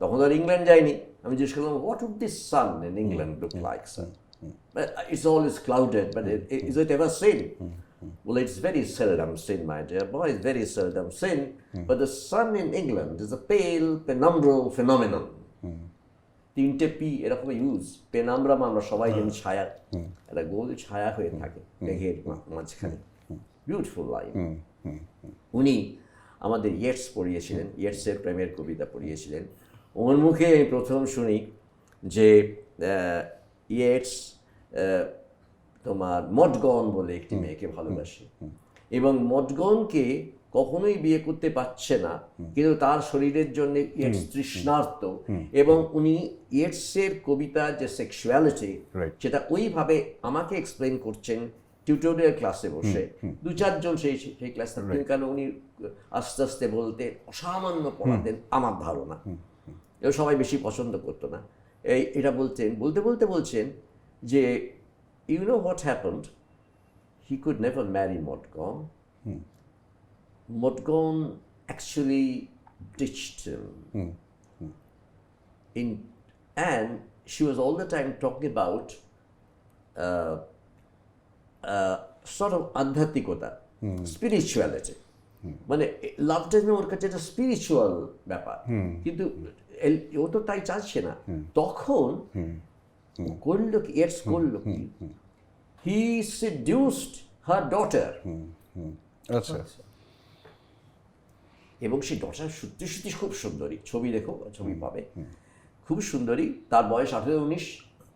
Speaker 2: তখন তো আর ইংল্যান্ড যাইনি। আমি জিজ্ঞেস করলাম, what would this sun in England look like sir? It's always clouded, but is it ever seen? Well, it's very seldom seen, my dear boy. It's very seldom seen. But the sun in England is a pale, penumbral phenomenon. 3টে P এরকম use. পেনাম্বরা আমরা সবাই জানি ছায়া, একটা গোল ছায়া হয়ে থাকে মেঘের মাঝখানে। Beautiful line. উনি আমাদের ইয়েটস পড়িয়েছিলেন, ইয়েটসের প্রেমের কবিতা পড়িয়েছিলেন। ওর মুখে আমি প্রথম শুনি যে ইয়েটস তোমার মডগন বলে একটি মেয়েকে ভালোবাসে, এবং মডগনকে কখনোই বিয়ে করতে পারছে না, কিন্তু তার শরীরের জন্য ইয়েটস তৃষ্ণার্ত। এবং উনি ইয়েটসের কবিতার যে সেক্সুয়ালিটি, সেটা ওইভাবে আমাকে এক্সপ্লেন করছেন টিউটোরিয়াল ক্লাসে বসে। 2-4 জন সেই ক্লাস থাকতেন, কারণ উনি আস্তে আস্তে বলতে অসামান্য পড়াতেন আমার ধারণা। এও সবাই বেশি পছন্দ করতো না। এটা বলছেন যে you know what happened? He could never marry Modgon. Modgon actually ditched him. And she was all the time talking about sort of adhyatikota, spirituality. মানে লাভটা যেন ওর কাছে একটা স্পিরিচুয়াল ব্যাপার, কিন্তু ও তো তাই চাচ্ছে না। তখন করলো কি, এডস করলো কি, হি সেডিউসড হার ডটার।
Speaker 1: আচ্ছা
Speaker 2: এবং সেই ডটার সত্যি সত্যি খুব সুন্দরী, ছবি দেখো, ছবি পাবে, খুব সুন্দরী। তার বয়স 18-19,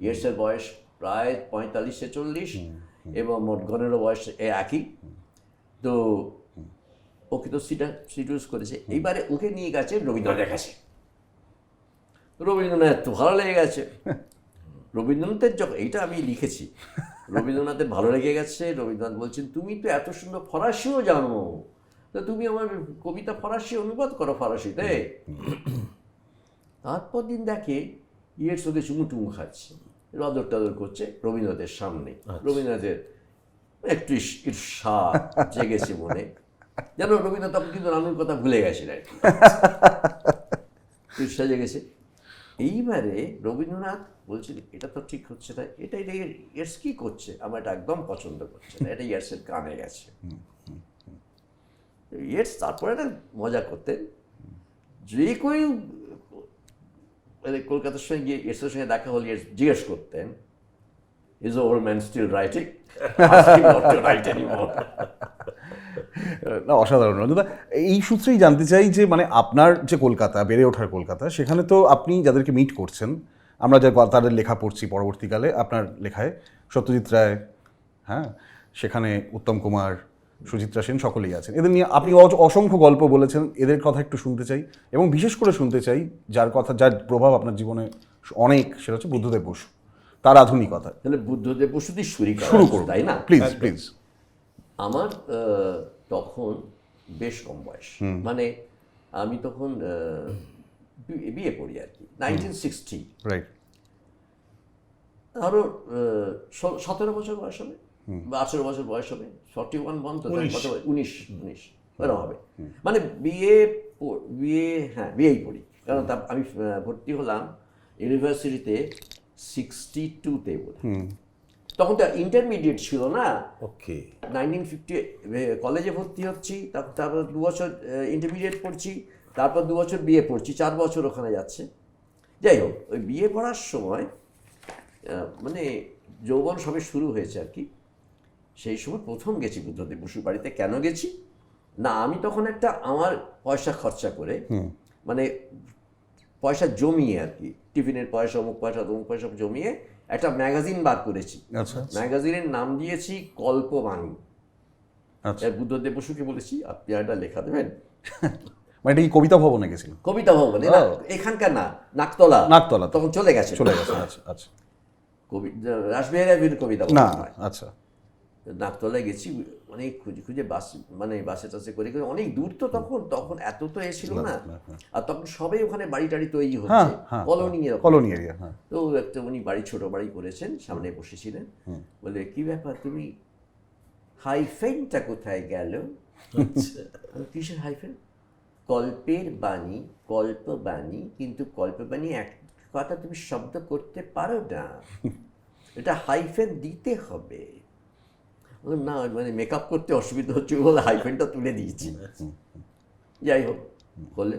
Speaker 2: ইয়েটসের বয়স প্রায় 45-40, এবং মডগনেরও বয়স একই। তো ওকে তো সিডিউস করেছে। এইবারে ওকে নিয়ে গেছে রবীন্দ্রনাথের কাছে। রবীন্দ্রনাথ তো ভালো লেগে গেছে, রবীন্দ্রনাথের যখন এইটা আমি লিখেছি, রবীন্দ্রনাথের ভালো লেগে গেছে, রবীন্দ্রনাথ বলছেন তুমি তো এত সুন্দর ফরাসিও জানো, তো তুমি আমার কবিতা ফরাসি অনুবাদ করো ফরাসিতে। তারপর দিন দেখে ইয়ের সঙ্গে চুমু টুমু খাচ্ছে, রদর টদর করছে রবীন্দ্রনাথের সামনে। রবীন্দ্রনাথের একটু ঈর্ষা জেগেছে মনে, যেন রবীন্দ্রনাথ তখন কিন্তু রানুর কথা ভুলে গেছেন আর কি, ঈর্ষা জেগেছে। এইবারে রবীন্দ্রনাথ বলছেন এটা তো ঠিক হচ্ছে না, এটা ইয়ার্স কি করছে, আমার এটা একদম পছন্দ করছে না, এটা ইয়ার্সের কানে গেছে। ইয়ার্স তারপরে একটা মজা করতেন, যে কেউ মানে কলকাতার সঙ্গে গিয়ে ইয়ার্সের সঙ্গে দেখা হলে ইয়ার্স জিজ্ঞেস করতেন, is old man still writing, write anymore.
Speaker 1: না, অসাধারণ রঞ্জনদা। এই সূত্রেই জানতে চাই যে মানে আপনার যে কলকাতা, বেড়ে ওঠার কলকাতা, সেখানে তো আপনি যাদেরকে মিট করছেন, আমরা যে তাদের লেখা পড়ছি পরবর্তীকালে আপনার লেখায়, সত্যজিৎ রায়, হ্যাঁ, সেখানে উত্তম কুমার, সুচিত্রা সেন সকলেই আছেন। এদের নিয়ে আপনি অসংখ্য গল্প বলেছেন, এদের কথা একটু শুনতে চাই, এবং বিশেষ করে শুনতে চাই যার প্রভাব আপনার জীবনে অনেক, সেটা হচ্ছে বুদ্ধদেব বসু, তার আধুনিকতা।
Speaker 2: তাহলে বুদ্ধদেব বসু দিয়ে
Speaker 1: শুরু করুন,
Speaker 2: তাই না?
Speaker 1: Please please.
Speaker 2: আমার তখন বেশ কম বয়স, মানে আমি তখন বিয়ে পড়ি আর কি, 1960,
Speaker 1: রাইট।
Speaker 2: ধরো 17 বছর বয়স হবে বা 18 বছর বয়স হবে, 41 বন্ধ, 19 এরকম হবে। মানে বিয়েই পড়ি, কারণ আমি ভর্তি হলাম ইউনিভার্সিটিতে 62-তে বোধ হয়। তখন তো ইন্টারমিডিয়েট ছিল না।
Speaker 3: ওকে।
Speaker 2: 1950 কলেজে ভর্তি হচ্ছি, তারপর 2 বছর ইন্টারমিডিয়েট পড়ছি, তারপর 2 বছর বিয়ে পড়ছি, 4 বছর ওখানে যাচ্ছে। যাই হোক, ওই বিয়ে পড়ার সময় মানে যৌবন সবে শুরু হয়েছে আর কি, সেই সময় প্রথম গেছি বুদ্ধদেব বসুর বাড়িতে। কেন গেছি না, আমি তখন একটা আমার পয়সা খরচা করে, মানে পয়সা জমিয়ে আর কি, টিফিনের পয়সা, অমুক পয়সা তমুক পয়সা জমিয়ে একটা ম্যাগাজিন বার করেছি। ম্যাগাজিনের নাম দিয়েছি কল্পবাণী। বুদ্ধদেব বসুকে বলেছি আপনি একটা লেখা দেবেন।
Speaker 1: মানে এটা কি কবিতা ভবনে গেছিল?
Speaker 2: কবিতা ভবনে না, এখানকার না, নাকতলা। তখন চলে গেছে।
Speaker 1: আচ্ছা আচ্ছা।
Speaker 2: রাসবিহারী কবিতা
Speaker 1: না,
Speaker 2: ভবন।
Speaker 1: আচ্ছা।
Speaker 2: নাকতলায় গেছি, অনেক খুঁজে খুঁজে বাসে টাসে করে অনেক দূর তো, তখন এত তো ছিল না, আর তখন সবাই ওখানে বাড়ি টাড়ি তৈরি হচ্ছে,
Speaker 1: কলোনি এরিয়া।
Speaker 2: তো একটা উনি বাড়ি, ছোট বাড়ি করেছেন, সামনে বসেছিলেন, বলে কি ব্যাপার তুমি, হাইফেনটা কোথায় গেল? কিসের হাইফেন? কল্পের বাণী, কল্পবাণী, কিন্তু কল্পবাণী এক কথা তুমি শব্দ করতে পারো না, এটা হাইফেন দিতে হবে। না, মানে মেকআপ করতে অসুবিধা হচ্ছে বলে হাইফেনটা তুলে দিয়েছি। যাই হোক, বলে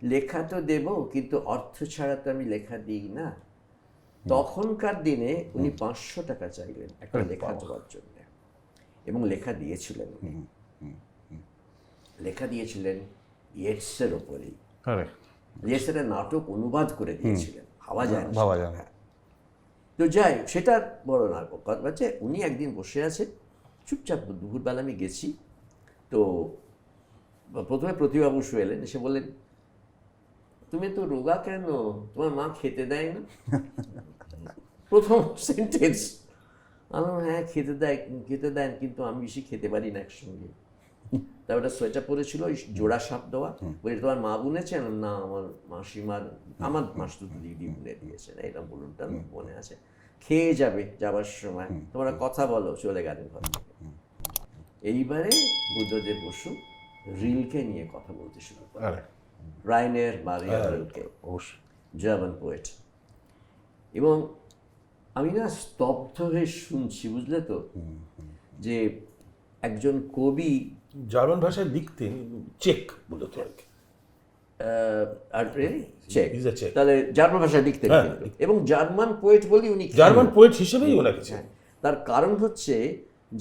Speaker 2: লেখা তো দেব, কিন্তু অর্থ ছাড়া তো আমি লেখা দিই না। তখনকার দিনে উনি 500 টাকা চাইলেন একটা লেখা দেওয়ার জন্য, এবং লেখা দিয়েছিলেন। লেখা দিয়েছিলেন ইয়েটসের ওপরেই। ইয়েটসের নাটক অনুবাদ করে দিয়েছিলেন, ভাবা যায় না। তো যাই, সেটা বড় না, কথা হচ্ছে উনি একদিন বসে আছে চুপচাপ, দুপুরবেলা আমি গেছি, তো প্রথমে প্রতিভা বসু এলেন, এসে বললেন তুমি তো রোগা কেন, তোমার মা খেতে দেয় না? প্রথম সেন্টেন্স। আমি হ্যাঁ খেতে দেন, কিন্তু আমি বেশি খেতে পারি না একসঙ্গে। তারপরে সোয়েটার পরেছিল, জোড়া সাপ দেওয়া, বলি তোমার মা বুনেছেন? না, আমার মাসিমার, আমার মাসতুতো দিদি বুনে দিয়েছেন, এটা বলুন, মনে আছে। খেয়ে যাবে, যাবার সময় তোমরা কথা বলো, চলে গেলেন ঘর থেকে। এইবারে বুদ্ধদেব বসু রিলকে নিয়ে কথা বলতে শুরু করে, রাইনের মারিয়া রিলকে, জার্মান পোয়েট। এবং আমি না স্তব্ধ হয়ে শুনছি, বুঝলে তো, যে একজন কবি
Speaker 3: জার্মান ভাষায় লিখতেন, চেক মূলত আর কি,
Speaker 2: চেক, তাহলে জার্মান ভাষায় লিখতেন, এবং জার্মান পোয়েট বলি উনি,
Speaker 3: জার্মান পোয়েট হিসেবেই ওনাকে।
Speaker 2: তার কারণ হচ্ছে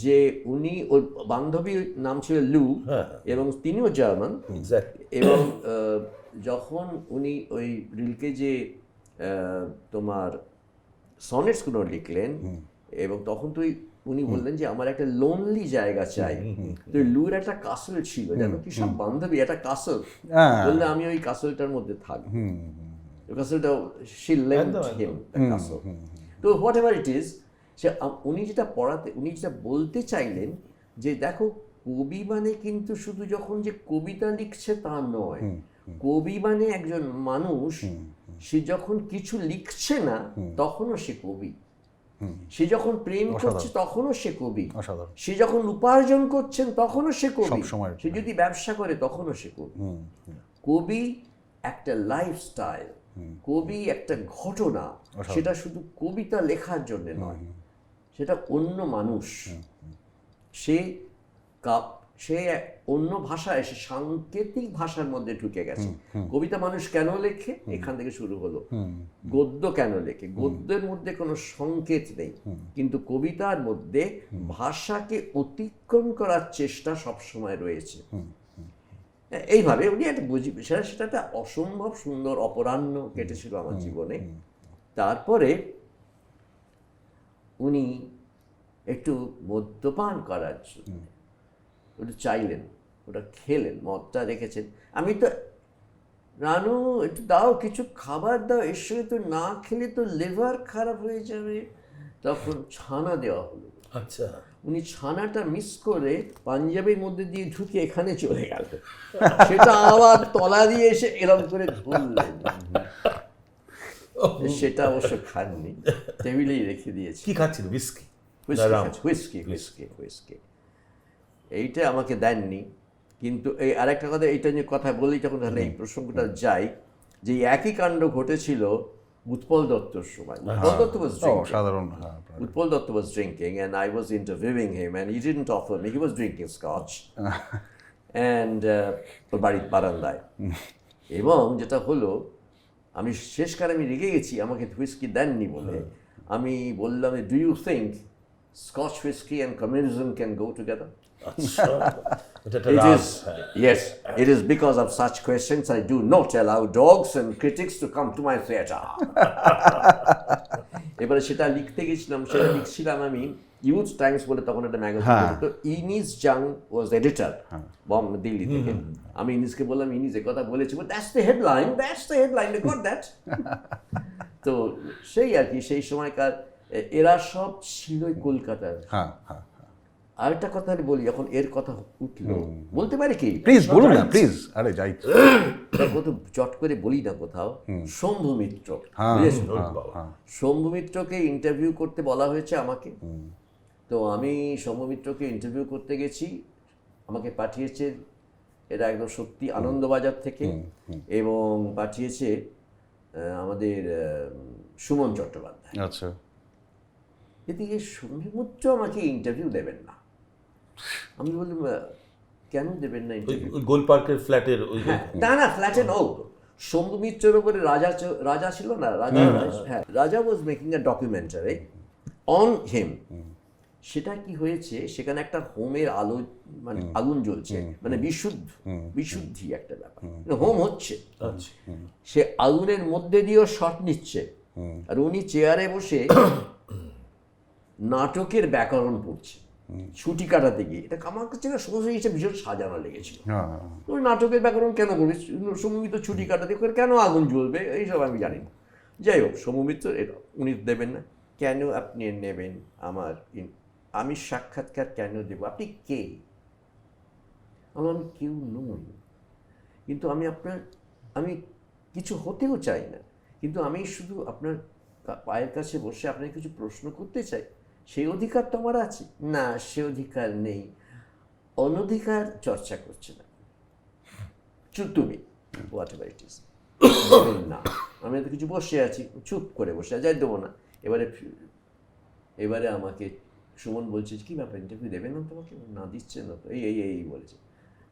Speaker 2: যে উনি, ওর বান্ধবীর নাম ছিল লু, এবং তিনিও জার্মান। এবং যখন উনি ওই রিলকে যে তোমার সনেটসগুলো লিখলেন, এবং তখন তুই উনি বললেন যে আমার একটা লোনলি জায়গা চাই। তো লুর একটা কাসল ছিল, জানো কি, সব বান্ধবী একটা কাসল, বললে আমি ওই কাসলটার মধ্যে থাকবো। কাসলটা she lent him the castle. তো হোয়াট এভার ইট ইজ, সে উনি যেটা বলতে চাইলেন যে দেখো, কবি মানে কিন্তু শুধু যখন যে কবিতা লিখছে তা নয়, কবি মানে একজন মানুষ, সে যখন কিছু লিখছে না তখনও সে কবি, সে যখন প্রেম করছে তখনও সে কবি,
Speaker 1: অসাধারণ।
Speaker 2: সে যখন উপার্জন করছেন তখনও সে কবি,
Speaker 1: সবসময়।
Speaker 2: সে যদি ব্যবসা করে তখনও সে কবি। কবি একটা লাইফস্টাইল, কবি একটা ঘটনা, সেটা শুধু কবিতা লেখার জন্য নয়, সেটা অন্য মানুষ, সে সে অন্য ভাষায়, সে সাংকেতিক ভাষার মধ্যে ঢুকে গেছে। কবিতা মানুষ কেন লেখে, এখান থেকে শুরু হলো। গদ্য কেন লেখে, গদ্যের মধ্যে কোনো সংকেত নেই, কিন্তু কবিতার মধ্যে ভাষাকে অতিক্রম করার চেষ্টা সবসময় রয়েছে। এইভাবে উনি একটা সেটা একটা অসম্ভব সুন্দর অপরাহ্ন কেটেছিল আমার জীবনে। তারপরে উনি একটু মদ্যপান করার জন্য ওটা চাইলেন, ওটা খেলেন, মদটা রেখেছেন। আমি তো, রানু একটু দাও, কিছু খাবার দাও, এর সঙ্গে তো না খেলে তো লিভার খারাপ হয়ে যাবে। তখন ছানা দেওয়া হলো।
Speaker 3: আচ্ছা,
Speaker 2: উনি ছানাটা মিস করে পাঞ্জাবের মধ্যে দিয়ে ঢুকে এখানে চলে গেল, সেটা আবার তলা দিয়ে এসে এরকম করে ধরলেন। সেটা অবশ্য খাননি, টেবিলেই রেখে দিয়েছি।
Speaker 3: কি খাচ্ছিল? হুইস্কি?
Speaker 2: হুইস্কি এইটা আমাকে দেননি। কিন্তু এই আরেকটা কথা, এইটা নিয়ে কথা বলি যখন, তাহলে এই প্রসঙ্গটা যাই, যে একই কাণ্ড ঘটেছিল উৎপল দত্তর সময়। Utpal Dutta was drinking and I was interviewing him and he didn't offer me, he was drinking scotch and ওর বাড়ির বারান্দায়। এবং যেটা হলো, আমি শেষকালে আমি রেগে গেছি, আমাকে হুইস্কি দেননি বলে। আমি বললাম, do you think scotch whisky and communism can go together? Yes, it is because of such questions I do not allow dogs and critics to come to my theater. এবারে সেটা লিখতে গেছিলাম, সেটা লিখছিলাম আমি ইউথ টাইমস বলে তখন একটা magazine, তো ইনিস জাং ওয়াজ এডিটর দিল্লি থেকে। আমি ইনিসকে বললাম, ইনিস এ কথা বলেছি, that's the headline, they got that. তো সেই আর কি, সেই সময়কার এরা সব ছিলই কলকাতার। আরেকটা কথা বলি, যখন এর কথা উঠলো, বলতে পারি কি?
Speaker 1: প্লিজ বলুন না, প্লিজ। আরে যাই,
Speaker 2: কত চট করে বলি না কোথাও। শম্ভু মিত্র, শম্ভু মিত্রকে ইন্টারভিউ করতে বলা হয়েছে আমাকে। তো আমি শম্ভু মিত্রকে ইন্টারভিউ করতে গেছি, আমাকে পাঠিয়েছে এরা একদম সত্যি আনন্দবাজার থেকে, এবং পাঠিয়েছে আমাদের সুমন চট্টোপাধ্যায়।
Speaker 1: আচ্ছা।
Speaker 2: এদিকে শম্ভু মিত্র আমাকে ইন্টারভিউ দেবেন না। আমি বললাম, কেন দেবেন না ইন্টারভিউ?
Speaker 3: গোল পার্কের ফ্ল্যাটের ওই,
Speaker 2: না ফ্ল্যাটে নো, শম্ভু মিত্রের উপরে রাজা ছিল না, রাজা was making a documentary on him. সেটা কি হয়েছে, সেখানে একটা হোমের আলো, মানে আগুন জ্বলছে, মানে বিশুদ্ধি একটা ব্যাপার, হোম হচ্ছে, সে আগুনের মধ্যে দিয়েও শট নিচ্ছে, আর উনি চেয়ারে বসে নাটকের ব্যাকরণ পড়ছে ছুটি কাটাতে গিয়ে। এটা আমার কাছে না সমস্ত হিসেবে ভীষণ সাজানো লেগেছিল। ওই নাটকের ব্যাকরণ কেন করবে, সমমিত্র ছুটি কাটাতে কেন আগুন জ্বলবে, এইসব আমি জানি না। যাই হোক, সমমিত্র উনি দেবেন না। কেন আপনি নেবেন আমার, আমি সাক্ষাৎকার কেন দেব, আপনি কে? আমি কেউ নই, কিন্তু আমি কিছু হতেও চাই না, কিন্তু আমি শুধু আপনার পায়ের কাছে বসে আপনাকে কিছু প্রশ্ন করতে চাই, সেই অধিকার তো আমার আছে না? সে অধিকার নেই, অনধিকার চর্চা করছে না তুমি, হোয়াট এভার ইট ইজ, না। আমি তো কিছু বসে আছি, চুপ করে বসে যাই, দেবো না। এবারে আমাকে সুমন বলছে, কি ব্যাপার, ইন্টারভিউ দেবেন না তোমাকে? না দিচ্ছে না তো, এই বলেছে।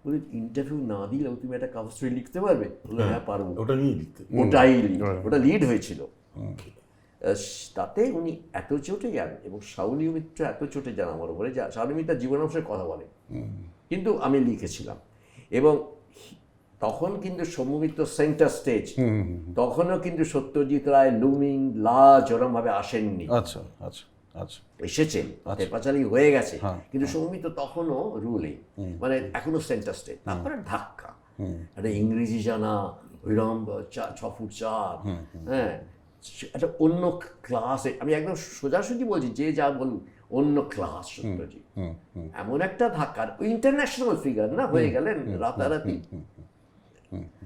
Speaker 2: বলি, ইন্টারভিউ না দিলেও তুমি একটা কাগজ লিখতে পারবে? বলে, হ্যাঁ পারবো। ওটা লিড হয়েছিল। তাতে উনি এত চটে যান, এবং শাওনি মিত্র এত চটে যান আমার উপরে, শাওনি মিত্র জীবনাংশের কথা বলে, কিন্তু আমি লিখেছিলাম। এবং তখন কিন্তু শম্ভু মিত্র সেন্টার স্টেজ, তখনও কিন্তু সত্যজিৎ রায়, লুমিং, লাজ ওরমভাবে আসেননি।
Speaker 1: আচ্ছা আচ্ছা আচ্ছা,
Speaker 2: এসেছেন, পাঁচালি হয়ে গেছে, কিন্তু শম্ভু মিত্র তখনও রুলিং, মানে এখনো সেন্টার স্টেজ। তারপরে ধাক্কা, একটা ইংরেজি জানা, ওইরকম 6 ফুট 4, হ্যাঁ, একটা অন্য ক্লাসে, আমি একদম সোজাসুজি বলছি, যে যা বলুন অন্য ক্লাস সত্যজিৎ। এমন একটা ধাক্কার ইন্টারন্যাশনাল ফিগার না হয়ে গেলেন রাতারাতি।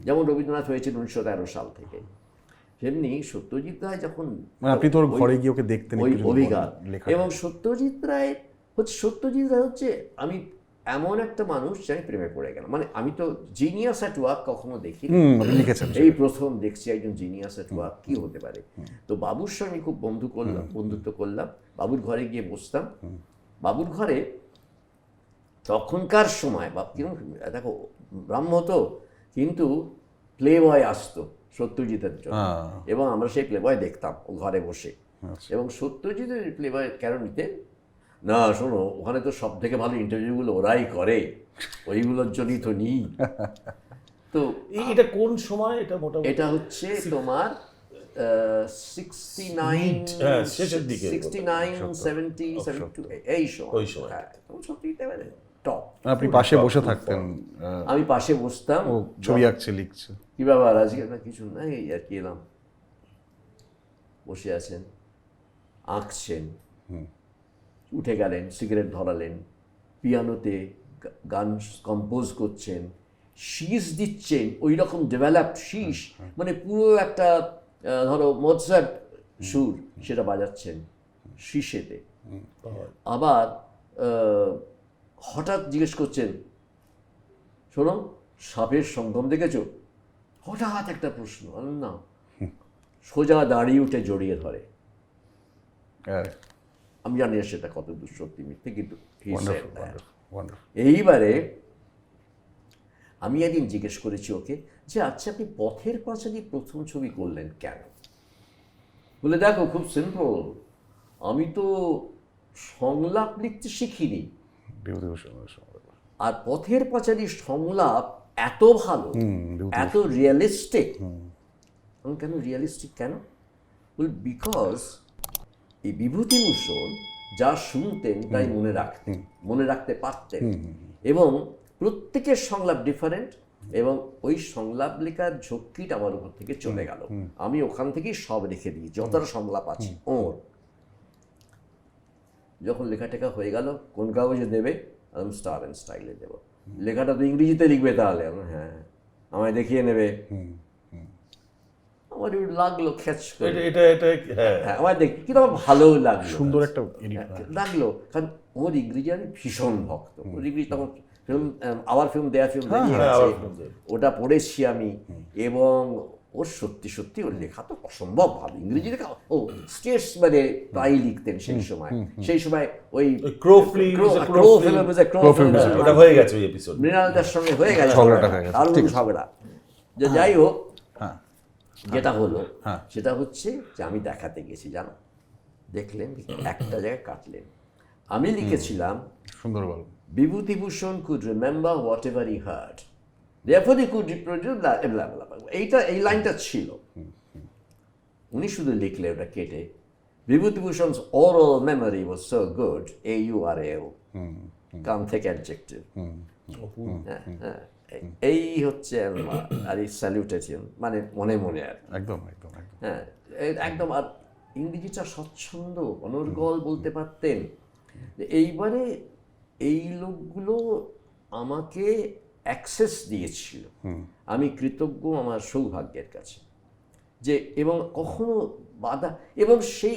Speaker 2: যেমন রবীন্দ্রনাথ হয়েছিল 1913 সাল থেকে, সেমনি সত্যজিৎ রায় যখন
Speaker 1: মানে আপনি তোর ঘরে গিয়ে ওকে দেখতেন
Speaker 2: ওই
Speaker 1: একটু যদি
Speaker 2: অভিজ্ঞতা,
Speaker 1: বলেন, লেখা
Speaker 2: এবং সত্যজিৎ রায় হচ্ছে আমি এমন একটা মানুষ যে আমি প্রেমে পড়ে গেলাম। মানে আমি তো জিনিয়াস অ্যাট ওয়ার্ক কখনো দেখিনি,
Speaker 1: আপনি লিখেছেন
Speaker 2: এই প্রথম দেখছি একজন জিনিয়াস অ্যাট ওয়ার্ক কি হতে পারে। তো বাবুর সঙ্গে আমি খুব বন্ধুত্ব করলাম, বাবুর ঘরে গিয়ে বসতাম। বাবুর ঘরে তখনকার সময় কিরকম দেখো, ব্রাহ্ম তো, কিন্তু প্লে বয় আসতো সত্যজিতের জন্য, এবং আমরা সেই প্লে বয় দেখতাম ও ঘরে বসে। এবং সত্যজিতের প্লে বয় কেন নিতেন না, শোনো ওখানে তো সব থেকে ভালো ইন্টারভিউগুলো ওরাই করে, ওইগুলোর জন্যই তো নিই। তো
Speaker 3: এটা কোন সময় এটা মোটামুটি?
Speaker 2: এটা হচ্ছে তোমার 69,
Speaker 3: হ্যাঁ, শেষের দিকে
Speaker 2: 69, 70, 72 এই সময়।
Speaker 3: ওই সময়।
Speaker 2: হ্যাঁ, তখন সত্যজিৎ এবারে টপ।
Speaker 1: আপনি পাশে বসে থাকতেন,
Speaker 2: আমি পাশে বসতাম,
Speaker 1: ও ছবি আঁকছে, লিখছে।
Speaker 2: কি ব্যাপার আজকে না কিছু নাই, আর কি এলাম, বসে আছেন, আঁকছেন, উঠে গেলেন, সিগারেট ধরালেন, পিয়ানোতে গান কম্পোজ করছেন, শীষ দিচ্ছেন, ওই রকম ডেভেলপড শীষ, মানে পুরো একটা ধরো মোৎসার্ট সুর সেটা বাজাচ্ছেন শীষেতে। আবার হঠাৎ জিজ্ঞেস করছেন, শোনো সাপের সঙ্গম দেখেছো? হঠাৎ একটা প্রশ্ন, না, সোজা দাঁড়িয়ে উঠে জড়িয়ে ধরে। আমি জানি না সেটা কত দূর সত্যি মিথ্যে, কিন্তু এইবারে আমি একদিন জিজ্ঞেস করেছি ওকে যে আচ্ছা আপনি পথের পাঁচালী প্রথম ছবি করলেন কেন? বলে দেখো খুব সিম্পল, আমি তো সংলাপ লিখতে শিখিনি, আর পথের পাঁচালীর সংলাপ এত ভালো, এত রিয়েলিস্টিক। কেন রিয়েলিস্টিক কেন? বল বিকজ এই বিভূতিভূষণ যা শুনতেন তাই মনে রাখতে পারতেন, এবং প্রত্যেকের সংলাপ ডিফারেন্ট, এবং ওই সংলাপ লেখার ঝক্কিটা আমার উপর থেকে চলে গেল। আমি ওখান থেকেই সব রেখে দিই, যতটা সংলাপ আছে ওর। যখন লেখা টেখা হয়ে গেল, কোন কাগজে দেবে? আমি স্টার অ্যান্ড স্টাইলে দেবো। লেখাটা তো ইংরেজিতে লিখবে তাহলে? হ্যাঁ, আমায় দেখিয়ে নেবে। আমার লাগলো খ্যাচ করে, হ্যাঁ আমার দেখি কিন্তু আমার ভালো লাগলো,
Speaker 1: সুন্দর একটা
Speaker 2: লাগলো, কারণ ওর ইংরেজি আমি ভীষণ ভক্ত। ওর ইংরেজি তখন ফিল্ম, আওয়ার ফিল্ম, দেয়ার ফিল্ম বেরিয়ে গেছে, ওটা পড়েছি আমি, এবং ওর সত্যি সত্যি ওর লেখা তো অসম্ভব ভালো, ইংরেজি লেখা। ও স্টেটস মানে প্রায় লিখতেন সেই সময়। সেই সময় ওই
Speaker 3: ওটা হয়ে গেছে ওই এপিসোড,
Speaker 2: মৃণালদার সঙ্গে হয়ে গেছে ঝগড়া। যে যাই হোক, যেটা হলো সেটা হচ্ছে যে আমি দেখাতে গেছি, জানো, দেখলেন একটা জায়গায় কাটলেন, আমি লিখেছিলাম
Speaker 1: সুন্দর গল্প,
Speaker 2: Bibhutibhushan could remember whatever he heard, therefore he could reproduce that, এই লাইনটা ছিল। উনি শুধু লিখলে ওটা কেটে, বিভূতিভূষণ's oral memory was so good, AURL, কাম থেকে অ্যাডজেক্টিভ। এই হচ্ছে আর এই স্যালুটেশন, মানে মনে মনে আর
Speaker 1: একদম একদম
Speaker 2: হ্যাঁ একদম। আর ইংরেজিটা স্বচ্ছন্দ অনর্গল বলতে পারতেন। এইবারে এই লোকগুলো আমাকে অ্যাক্সেস দিয়েছিল, আমি কৃতজ্ঞ আমার সৌভাগ্যের কাছে যে, এবং কখনো বাধা, এবং সেই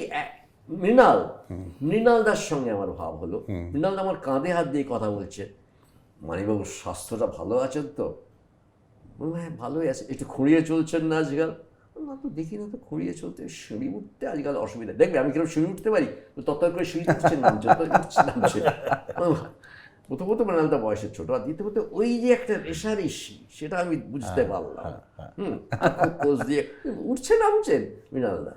Speaker 2: মৃণালদার সঙ্গে আমার ভাব হলো, মৃণালদা আমার কাঁধে হাত দিয়ে কথা বলছে, মানিবাবুর স্বাস্থ্যটা ভালো আছেন তো? হ্যাঁ ভালোই আছে, একটু খুঁড়িয়ে চলছেন না আজকাল? না তো দেখি না তো খুঁড়িয়ে চলতে, সিঁড়ি উঠতে আজকাল অসুবিধা, দেখবে আমি কিরকম সিঁড়ি উঠতে পারি, তত্তর করে সিঁড়ি উঠছে নামছে প্রথমত মৃণালদা বয়সের ছোট, আর দ্বিতীয়ত ওই যে একটা রেশারেশি, সেটা আমি বুঝতে পারলাম। কোচ দিয়ে উঠছে নামছেন মৃণালদা,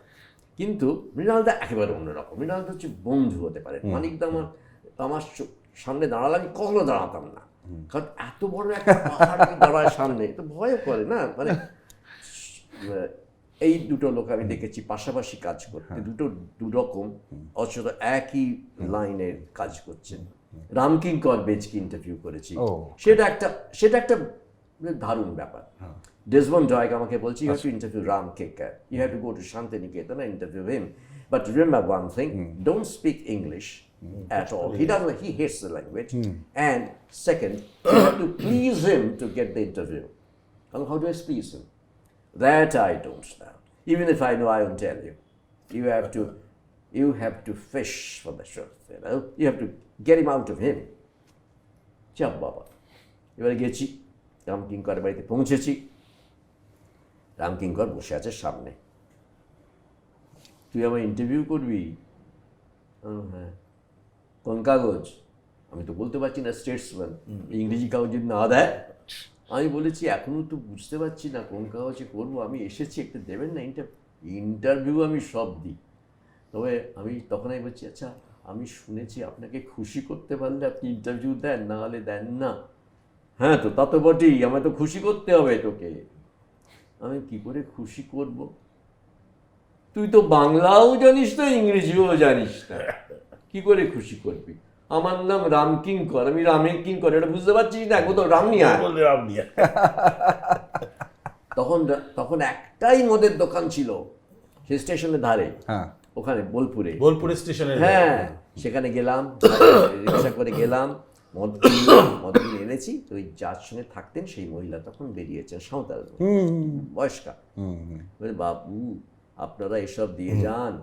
Speaker 2: কিন্তু মৃণালদা একেবারে অন্যরকম। মৃণালদা হচ্ছে বন্ধু হতে পারে। মানিকদা আমার সামনে দাঁড়ালে আমি কখনো দাঁড়াতাম না, কারণ এত বড় একটা পাহাড় দাঁড়ায় সামনে, তো ভয় করে না। মানে এই দুটো লোক আমি দেখেছি পাশাপাশি কাজ করতে, দুরকম অথচ একই লাইনের কাজ করছেন। রামকিঙ্কর বেজকে ইন্টারভিউ করেছি, সেটা একটা দারুণ ব্যাপার। ডেসমন্ড ডয়েক আমাকে বলছে, you have to interview Ram কেকার, you have to go to Shantiniketan and interview him, but remember one thing, don't speak English at all. He hates the language, and second, you have to please him to get the interview. And how do I please him? That I don't know. Even if I know, I won't tell you. You have to fish for the truth, you know. You have to get him out of him. চাপ বাবা। এবারে গেছি, রামকিঙ্করের বাড়িতে পৌঁছেছি। রামকিঙ্কর বসে আছে সামনে। তুই আমার ইন্টারভিউ করবি? হ্যাঁ। কোন কাগজ? আমি তো বলতে পারছি না, স্টেটসম্যান। ইংরেজি কাগজ যদি না দেয়। আমি বলেছি এখনো তো বুঝতে পারছি না কোন কাগজে করবো, আমি এসেছি, একটু দেবেন না ইন্টারভিউ? আমি সব দিই, তবে তখন আমি বলছি, আচ্ছা আমি শুনেছি আপনাকে খুশি করতে পারলে আপনি ইন্টারভিউ দেন, না হলে দেন না। হ্যাঁ তো তা তো বটেই, আমায় তো খুশি করতে হবে তোকে। আমি কি করে খুশি করব? তুই তো বাংলাও জানিস না, ইংরেজিও জানিস না, কি করে খুশি করবি? আমার নাম রামকিঙ্কর, আমি রামকিঙ্কর, এটা বুঝতে পারছিস না? তো রামনিয়া। তখন একটাই মদের দোকান ছিল সেই স্টেশনের ধারে, ওখানে বোলপুরে
Speaker 3: স্টেশনে।
Speaker 2: হ্যাঁ, সেখানে গেলাম, রিক্সা করে গেলাম, মদ কিনে এনেছি। তো ওই যার সঙ্গে থাকতেন সেই মহিলা তখন বেরিয়েছেন, সাঁওতাল বয়স্কা। বলে, বাবু আপনারা এসব দিয়ে যান,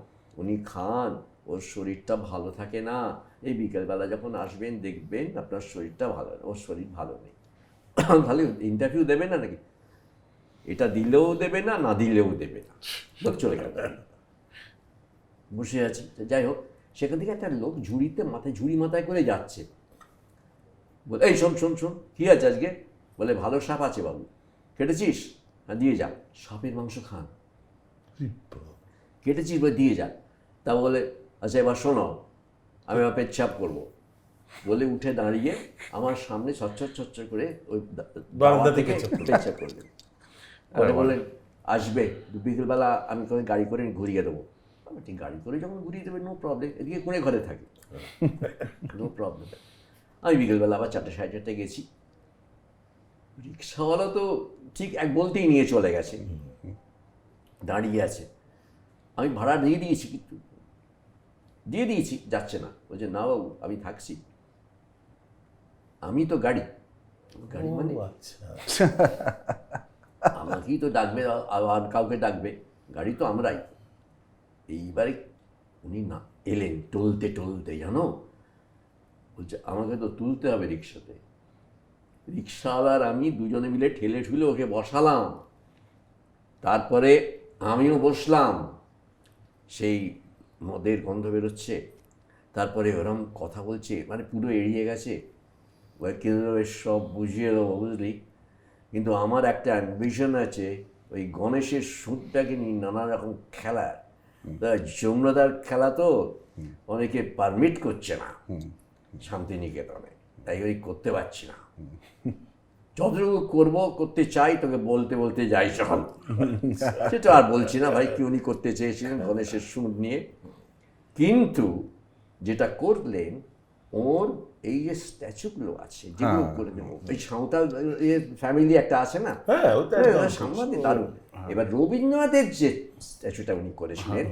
Speaker 2: উনি খান, ওর শরীরটা ভালো থাকে না, এই বিকেলবেলা যখন আসবেন দেখবেন আপনার শরীরটা ভালো, ওর শরীর ভালো নেই। তাহলে ইন্টারভিউ দেবে না নাকি? এটা দিলেও দেবে না, না দিলেও দেবে না, চলে গেল। বসে আছি, যাই হোক, সেখান থেকে একটা লোক ঝুড়ি মাথায় করে যাচ্ছে। বলে, এই শোন শোন শোন, কী আছে আজকে? বলে, ভালো সাপ আছে বাবু, কেটেছিস? হ্যাঁ দিয়ে যা। সাপের মাংস খান? কেটেছিস? বলে দিয়ে যা। তা বলে, আচ্ছা এবার শোনো, আমি আমার পেচ্ছাপ করবো। বলে উঠে দাঁড়িয়ে আমার সামনে ছচ্ছর করে ওই দাওয়া থেকে পেচ্ছাপ করবে। পরে বললেন, আসবে বিকেলবেলা, আমি তোকে গাড়ি করে ঘুরিয়ে দেবো। ঠিক, গাড়ি করে যখন ঘুরিয়ে দেবে, নো প্রবলেম, এদিকে কোণে ঘরে থাকি, নো প্রবলেম। আমি বিকেলবেলা আবার 4টে সাড়ে 4টে গেছি। রিক্সাওয়ালা তো ঠিক বলতেই নিয়ে চলে গেছে, দাঁড়িয়ে আছে। আমি ভাড়া দিয়ে দিয়েছি, কিন্তু যাচ্ছে না। বলছে, না বাবু আমি থাকছি। আমি তো গাড়ি মানে আমাকেই তো ডাকবে, আর কাউকে ডাকবে? গাড়ি তো আমরাই। এইবারে উনি না এলেন টলতে, জানো, বলছে আমাকে তো তুলতে হবে রিক্সাতে। রিক্সাওয়ালার আমি দুজনে মিলে ঠেলে ঠুলে ওকে বসালাম, তারপরে আমিও বসলাম। সেই মদের গন্ধ বেরোচ্ছে, তারপরে ওরম কথা বলছে, মানে পুরো এড়িয়ে গেছে। সব বুঝিয়ে দেবো, বুঝলি, কিন্তু আমার একটা অ্যাম্বিশন আছে, ওই গণেশের সুরটাকে নিয়ে নানা রকম খেলা। যমুনাদার খেলা তো অনেকে পারমিট করছে না শান্তিনিকেতনে, তাই ওই করতে পারছি না। যতটুকু করতে চাই তোকে বলতে যাই চল। সেটা আর বলছি না ভাই, কি উনি করতে চেয়েছিলেন গণেশের সুর নিয়ে। কিন্তু যেটা করলেন, ওর এই যে স্ট্যাচুগুলো আছে যেগুলো করে দেবো, এই সাঁওতাল ফ্যামিলি একটা আছে না, সাংবাদিক দারুণ। এবার রবীন্দ্রনাথের যে স্ট্যাচুটা উনি করেছিলেন,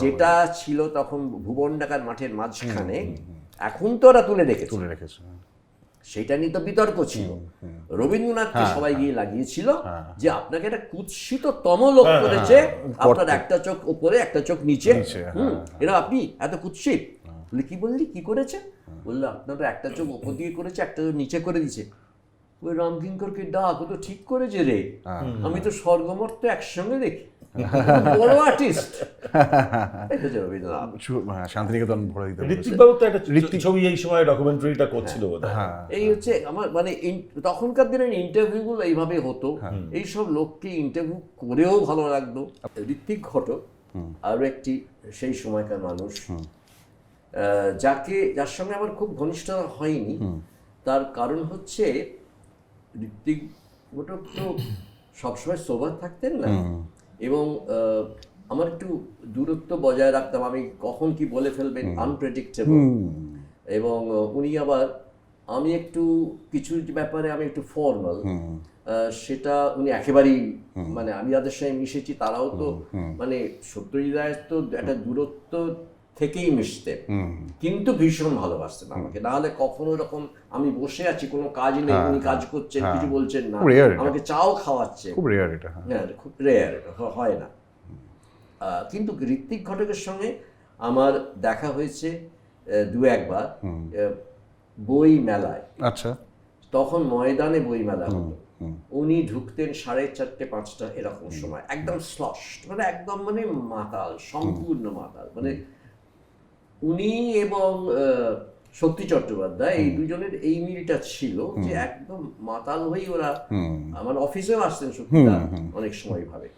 Speaker 2: যেটা ছিল তখন ভুবন ডাকার মাঠের মাঝখানে, এখন তো ওরা তুলে রেখেছে, সেটা নিয়ে তো বিতর্ক ছিল। রবীন্দ্রনাথকে সবাই গিয়ে লাগিয়েছিল যে আপনাকে একটা কুৎসিততম লোক করেছে, আপনার একটা চোখ উপরে একটা চোখ নিচে, এরা আপনি এত কুৎসিত। বলে, কি বললি, কি করেছে? বললো, আপনারা একটা চোখ উপর দিয়ে করেছে, একটা চোখ নিচে করে দিচ্ছে। ওই রামকিঙ্করকে ডাক, ও তো ঠিক করেছে রে, আমি তো স্বর্গমর্ত একসঙ্গে দেখি, বড় আর্টিস্ট।
Speaker 1: শান্তিনিকেতন ভরে দিতে
Speaker 3: ঋত্বিক বাবু তো একটা ছবি এই সময় ডকুমেন্টারিটা করছিল।
Speaker 2: এই হচ্ছে আমার মানে তখনকার দিনের ইন্টারভিউগুলো এইভাবে হতো, এইসব লোককে ইন্টারভিউ করেও ভালো লাগতো। ঋত্বিক ঘটক আরও একটি সেই সময়কার মানুষ, যার সঙ্গে আমার খুব ঘনিষ্ঠতা হয়নি। তার কারণ হচ্ছে, ঋত্বিক ঘটক তো সবসময় সোবার থাকতেন না, এবং আমার একটু দূরত্ব বজায় রাখতাম, আমি কখন কি বলে ফেলবেন আনপ্রেডিক্টেবল। এবং উনি আবার, আমি একটু কিছু ব্যাপারে আমি একটু ফর্মাল, সেটা উনি একেবারেই মানে আমি যাদের সঙ্গে মিশেছি তারাও তো মানে সত্যজিৎ তো একটা দূরত্ব থেকেই মিশতেন, কিন্তু ভীষণ ভালোবাসতেন আমাকে। না হলে কখনো এরকম আমি বসে আছি কোনো কাজ নেই, উনি কাজ করছেন, কিছু বলছেন না,
Speaker 1: খুব rare এটা।
Speaker 2: আমাকে চাও খাওয়াচ্ছে,
Speaker 1: খুব রেয়ার এটা।
Speaker 2: হ্যাঁ খুব রেয়ার, হয় না। কিন্তু ঋত্বিক ঘটকের সঙ্গে আমার দেখা হয়েছে দু একবার বই মেলায়।
Speaker 1: আচ্ছা।
Speaker 2: তখন ময়দানে বই মেলা হতো, উনি ঢুকতেন 4:30 5টা এরকম সময়, একদম স্লশ, মানে একদম মানে মাতাল, সম্পূর্ণ মাতাল। মানে উনি এবং শক্তি চট্টোপাধ্যায় এই দুজনের এই মিলটা ছিল যে একদম মাতাল হয়েই ওরা আমার অফিসেও আসতেন সত্যিটা অনেক সময় ভাবে।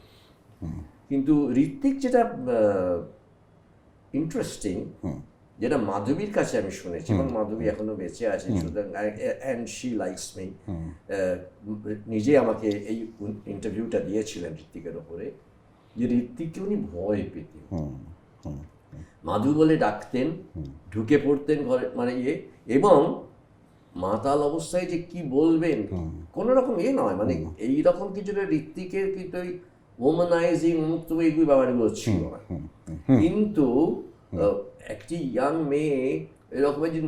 Speaker 2: কিন্তু ঋত্বিক যেটা ইন্টারেস্টিং, যেটা মাধবীর কাছে আমি শুনেছি, এবং মাধবী এখনো বেঁচে আছে, সুতরাং অ্যান্ড শি লাইকস মি, নিজে আমাকে এই ইন্টারভিউটা দিয়েছিলেন ঋত্বিকের ওপরে, যে ঋত্বিককে উনি ভয় পেতেন, মাধু বলে ডাকতেন, ঢুকে পড়তেন ঘরে মানে এবং মাতাল অবস্থায় যে কি বলবেন কোন রকম নয়, মানে এইরকম কিছু ঋত্বিকের কিন্তু ওই ওমানাইজিং মুক্ত এইগুলো ব্যাপারগুলো ছিল না। কিন্তু একটি ইয়াং মেয়ে এরকম যে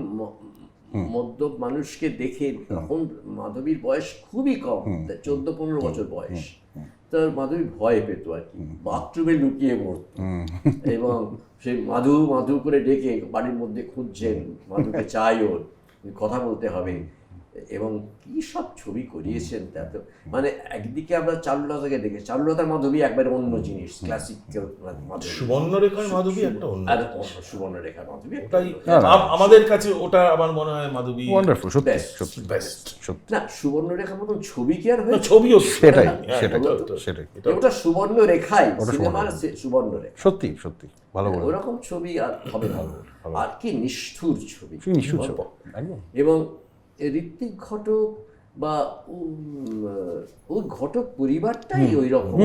Speaker 2: মদ্যপ মানুষকে দেখে, তখন মাধবীর বয়স খুবই কম, 14-15 বছর বয়স, তার মাধবী ভয় পেত আর কি, বাথরুমে লুকিয়ে পড়ত, এবং সেই মাধু করে ডেকে বাড়ির মধ্যে খুঁজছেন, মাধুকে চাই ওর কথা বলতে হবে, এবং কি সব ছবি করিয়েছেন। তাতে মানে একদিকে আমরা চারুলতাকে দেখে, চারুলতার মাধবী একবারে অন্য জিনিস, ক্লাসিক মাধবী,
Speaker 3: সুবর্ণরেখার মাধবী একটা অন্য,
Speaker 2: আর সুবর্ণরেখার মাধবী
Speaker 3: ওটাই আমাদের কাছে, ওটা আমার মনে হয় মাধবী
Speaker 1: ওয়ান্ডারফুল, সত্যি
Speaker 2: Best.
Speaker 1: সত্যি
Speaker 3: বেস্ট।
Speaker 1: সত্যি।
Speaker 2: না, সুবর্ণরেখার মতন ছবি কি আর হয়েছে?
Speaker 3: ছবিও
Speaker 1: সেটাই
Speaker 3: হ্যাঁ,
Speaker 1: সেটাই
Speaker 3: ওটা তো।
Speaker 1: সেটাই
Speaker 2: ওটা সুবর্ণরেখাই,
Speaker 1: ওটা
Speaker 2: সিনেমার সুবর্ণরেখা,
Speaker 1: সত্যি সত্যি ভালো বলে।
Speaker 2: ওরকম ছবি আর হবে না। আর কি নিষ্ঠুর ছবি,
Speaker 1: কি নিশ্চয় একদম।
Speaker 2: এবং ঋত্বিক ঘটক বা ওই ঘটক পরিবারটাই ওই রকম,